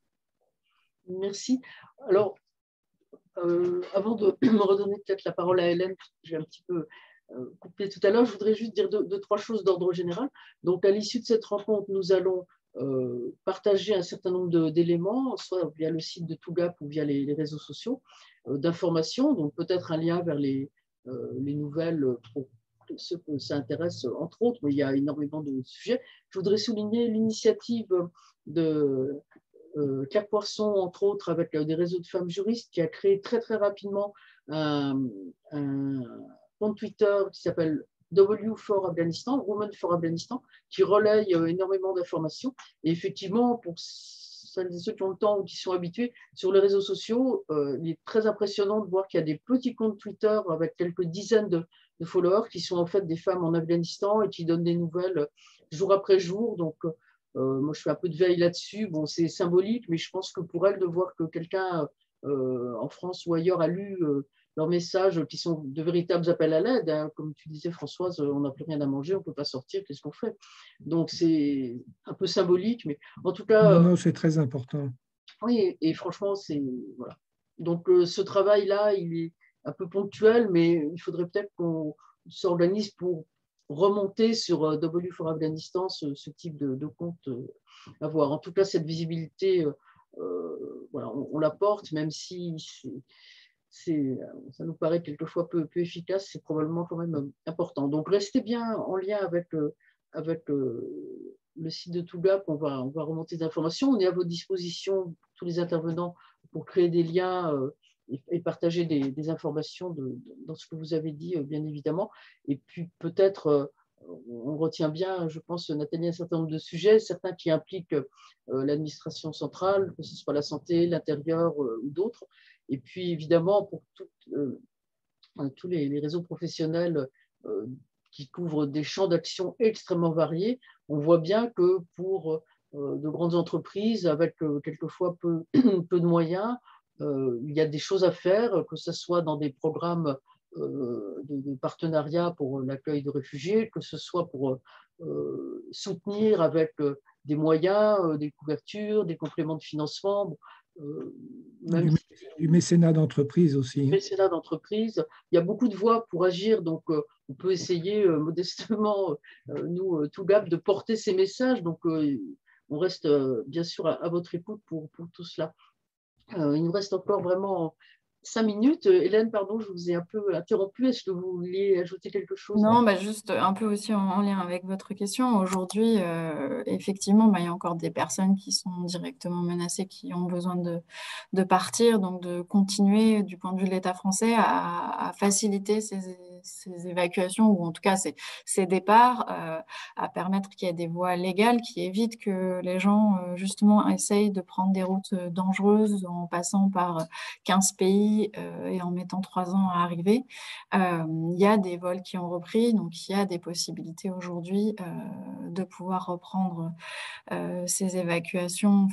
Merci. Alors, Avant de me redonner peut-être la parole à Hélène, j'ai un petit peu coupé tout à l'heure, je voudrais juste dire deux, trois choses d'ordre général. Donc, à l'issue de cette rencontre, nous allons partager un certain nombre d'éléments, soit via le site de TOGAP ou via les réseaux sociaux, d'informations, donc peut-être un lien vers les nouvelles pour ceux que ça intéresse, entre autres, mais il y a énormément de sujets. Je voudrais souligner l'initiative de Claire Poisson, entre autres, avec des réseaux de femmes juristes, qui a créé très, très rapidement un compte Twitter qui s'appelle W4 Afghanistan, Women for Afghanistan, qui relaye énormément d'informations. Et effectivement, pour celles et ceux qui ont le temps ou qui sont habitués, sur les réseaux sociaux, il est très impressionnant de voir qu'il y a des petits comptes Twitter avec quelques dizaines de followers qui sont en fait des femmes en Afghanistan et qui donnent des nouvelles jour après jour. Donc, moi, je fais un peu de veille là-dessus. Bon, c'est symbolique, mais je pense que pour elles, de voir que quelqu'un en France ou ailleurs a lu leurs messages qui sont de véritables appels à l'aide, hein. Comme tu disais, Françoise, on n'a plus rien à manger, on ne peut pas sortir, qu'est-ce qu'on fait? Donc, c'est un peu symbolique, mais en tout cas… Non, c'est très important. Oui, et franchement, c'est… Voilà. Donc, ce travail-là, il est un peu ponctuel, mais il faudrait peut-être qu'on s'organise pour remonter sur W4 Afghanistan ce type de compte à voir. En tout cas, cette visibilité, voilà, on la porte, même si ça nous paraît quelquefois peu efficace, c'est probablement quand même important. Donc, restez bien en lien avec le site de TOGAP, on va remonter des informations. On est à votre disposition, tous les intervenants, pour créer des liens et partager des informations dans ce que vous avez dit, bien évidemment. Et puis peut-être, on retient bien, je pense, Nathalie, un certain nombre de sujets, certains qui impliquent l'administration centrale, que ce soit la santé, l'intérieur ou d'autres. Et puis évidemment, pour tous les réseaux professionnels qui couvrent des champs d'action extrêmement variés, on voit bien que pour de grandes entreprises, avec quelquefois peu de moyens, il y a des choses à faire, que ce soit dans des programmes de partenariat pour l'accueil de réfugiés, que ce soit pour soutenir avec des moyens, des couvertures, des compléments de financement. Du mécénat d'entreprise aussi. Mécénat d'entreprise. Il y a beaucoup de voies pour agir, donc on peut essayer modestement, nous, TOGAP, de porter ces messages. Donc, on reste bien sûr à votre écoute pour tout cela. Il nous reste encore vraiment 5 minutes. Hélène, pardon, je vous ai un peu interrompu. Est-ce que vous vouliez ajouter quelque chose? Non, juste un peu aussi en lien avec votre question. Aujourd'hui, effectivement, il y a encore des personnes qui sont directement menacées, qui ont besoin de partir, donc de continuer, du point de vue de l'État français, à faciliter ces évacuations, ou en tout cas ces départs, à permettre qu'il y ait des voies légales qui évitent que les gens, justement, essayent de prendre des routes dangereuses en passant par 15 pays et en mettant 3 ans à arriver. Il y a des vols qui ont repris, donc il y a des possibilités aujourd'hui de pouvoir reprendre ces évacuations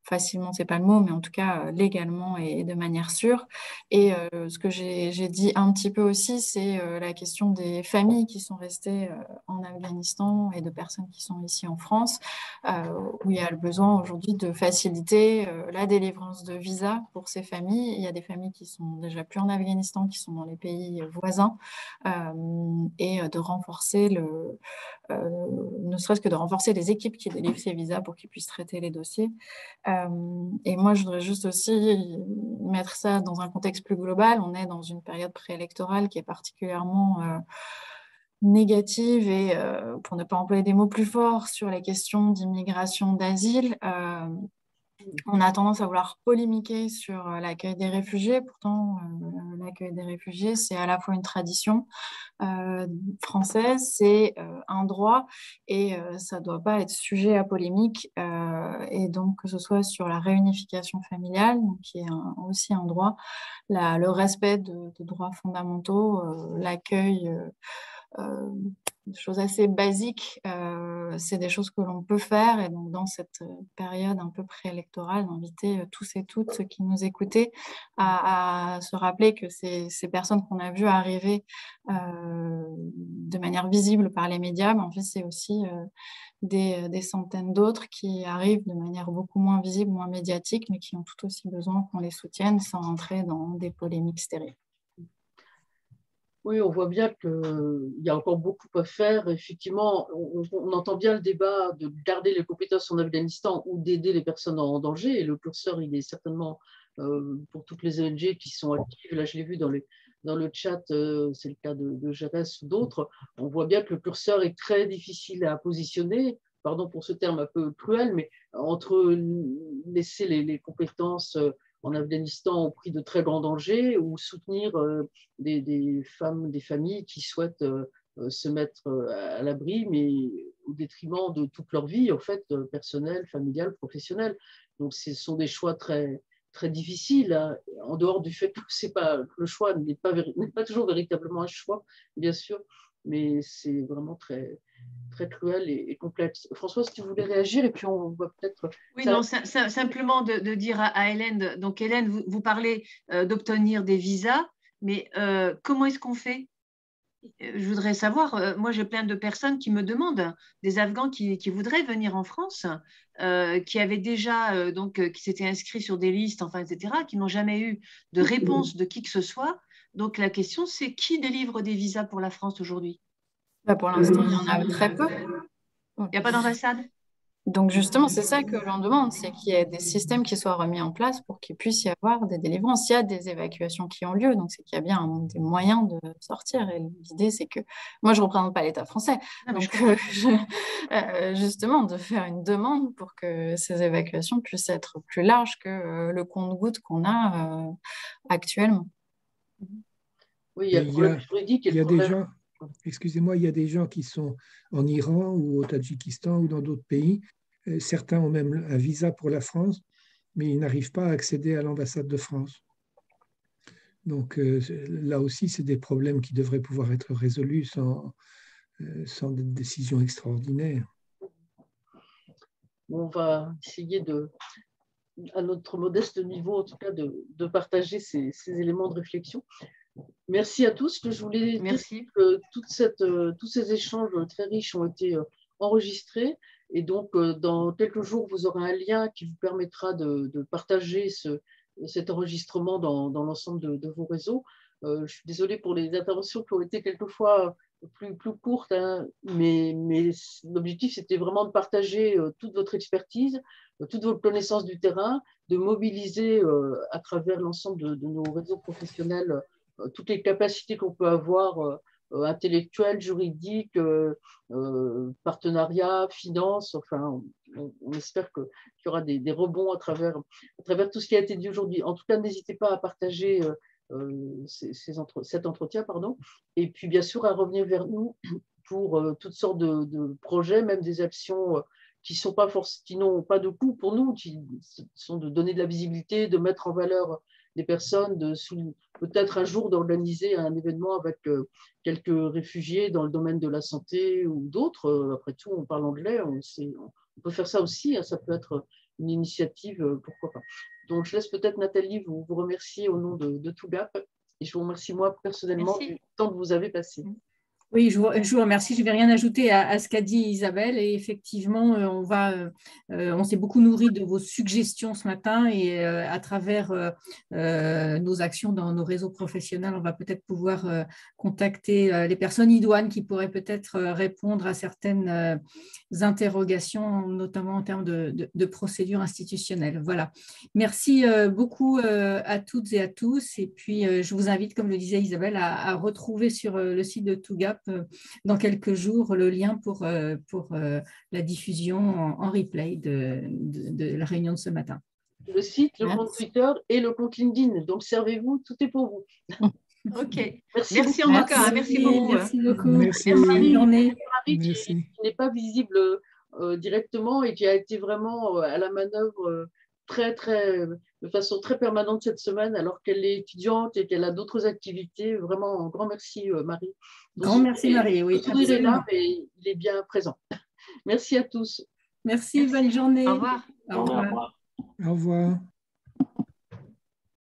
facilement, c'est pas le mot, mais en tout cas légalement et de manière sûre. Et ce que j'ai dit un petit peu aussi, c'est la question des familles qui sont restées en Afghanistan et de personnes qui sont ici en France, où il y a le besoin aujourd'hui de faciliter la délivrance de visas pour ces familles. Il y a des familles qui sont déjà plus en Afghanistan, qui sont dans les pays voisins, et de renforcer ne serait-ce que de renforcer les équipes qui délivrent ces visas pour qu'ils puissent traiter les dossiers. Et moi, je voudrais juste aussi mettre ça dans un contexte plus global. On est dans une période préélectorale qui est particulièrement négative et, pour ne pas employer des mots plus forts, sur les questions d'immigration, d'asile. On a tendance à vouloir polémiquer sur l'accueil des réfugiés. Pourtant, l'accueil des réfugiés, c'est à la fois une tradition française, c'est un droit, et ça ne doit pas être sujet à polémique. Et donc, que ce soit sur la réunification familiale, donc, qui est aussi un droit, le respect de droits fondamentaux, l'accueil des choses assez basiques, c'est des choses que l'on peut faire. Et donc, dans cette période un peu préélectorale, d'inviter tous et toutes ceux qui nous écoutaient à se rappeler que ces personnes qu'on a vues arriver de manière visible par les médias, en fait, c'est aussi des centaines d'autres qui arrivent de manière beaucoup moins visible, moins médiatique, mais qui ont tout aussi besoin qu'on les soutienne sans entrer dans des polémiques stériles. Oui, on voit bien qu'il y a encore beaucoup à faire. Effectivement, on entend bien le débat de garder les compétences en Afghanistan ou d'aider les personnes en danger. Et le curseur, il est certainement pour toutes les ONG qui sont actives. Là, je l'ai vu dans le chat, c'est le cas de GRS ou d'autres. On voit bien que le curseur est très difficile à positionner. Pardon pour ce terme un peu cruel, mais entre laisser les compétences en Afghanistan au prix de très grands dangers ou soutenir des femmes, des familles qui souhaitent se mettre à l'abri, mais au détriment de toute leur vie, en fait, personnelle, familiale, professionnelle. Donc, ce sont des choix très, très difficiles, hein, en dehors du fait que le choix n'est pas toujours véritablement un choix, bien sûr, mais c'est vraiment très, très cruel et complexe. François, si tu voulais réagir, et puis on va peut-être... Oui, non, simplement de dire à Hélène, donc Hélène, vous parlez d'obtenir des visas, mais comment est-ce qu'on fait? Je voudrais savoir, moi j'ai plein de personnes qui me demandent, des Afghans qui voudraient venir en France, qui avaient déjà, qui s'étaient inscrits sur des listes, enfin, etc., qui n'ont jamais eu de réponse de qui que ce soit. Donc la question, c'est qui délivre des visas pour la France aujourd'hui? Pour l'instant, il y en a très peu. Il n'y a pas d'ambassade? Donc justement, c'est ça que l'on demande, c'est qu'il y ait des systèmes qui soient remis en place pour qu'il puisse y avoir des délivrances. Il y a des évacuations qui ont lieu, donc c'est qu'il y a bien des moyens de sortir. Et l'idée, c'est que moi, je ne représente pas l'État français, donc justement, de faire une demande pour que ces évacuations puissent être plus larges que le compte-gouttes qu'on a actuellement. Oui, il y a le problème juridique. Il y a des gens, excusez-moi, il y a des gens qui sont en Iran ou au Tadjikistan ou dans d'autres pays. Certains ont même un visa pour la France, mais ils n'arrivent pas à accéder à l'ambassade de France. Donc là aussi, c'est des problèmes qui devraient pouvoir être résolus sans des décisions extraordinaires. On va essayer à notre modeste niveau, en tout cas, de partager ces éléments de réflexion. Merci à tous. Je voulais dire que tous ces échanges très riches ont été enregistrés. Et donc, dans quelques jours, vous aurez un lien qui vous permettra de partager cet enregistrement dans l'ensemble de vos réseaux. Je suis désolée pour les interventions qui ont été quelquefois plus courtes, hein, mais l'objectif, c'était vraiment de partager toute votre expertise, toute votre connaissance du terrain, de mobiliser à travers l'ensemble de nos réseaux professionnels toutes les capacités qu'on peut avoir intellectuelles, juridiques, partenariats, finances, enfin, on espère qu'il y aura des rebonds à travers tout ce qui a été dit aujourd'hui. En tout cas, n'hésitez pas à partager cet entretien, et puis bien sûr à revenir vers nous pour toutes sortes de projets, même des actions qui n'ont pas de coût pour nous, qui sont de donner de la visibilité, de mettre en valeur des personnes, peut-être un jour d'organiser un événement avec quelques réfugiés dans le domaine de la santé ou d'autres. Après tout, on parle anglais, on peut faire ça aussi, hein, ça peut être une initiative, pourquoi pas. Donc, je laisse peut-être Nathalie vous remercier au nom de TOGAP, et je vous remercie moi personnellement du temps que vous avez passé. Oui, je vous remercie. Je ne vais rien ajouter à ce qu'a dit Isabelle. Et effectivement, on s'est beaucoup nourri de vos suggestions ce matin et à travers nos actions dans nos réseaux professionnels, on va peut-être pouvoir contacter les personnes idoines qui pourraient peut-être répondre à certaines interrogations, notamment en termes de procédures institutionnelles. Voilà. Merci beaucoup à toutes et à tous. Et puis, je vous invite, comme le disait Isabelle, à retrouver sur le site de TOGAP dans quelques jours le lien pour la diffusion en replay de la réunion de ce matin. Le site, le compte Twitter et le compte LinkedIn. Donc, servez-vous, tout est pour vous. OK. Merci encore. Merci beaucoup. Merci beaucoup. Merci. Bonne journée. Marie, qui n'est pas visible directement et qui a été vraiment à la manœuvre très, très de façon très permanente cette semaine, alors qu'elle est étudiante et qu'elle a d'autres activités. Vraiment, un grand merci, Marie. Grand merci, Marie. Oui, il est là, mais il est bien présent. Merci à tous. Merci, bonne journée. Au revoir. Au revoir. Au revoir.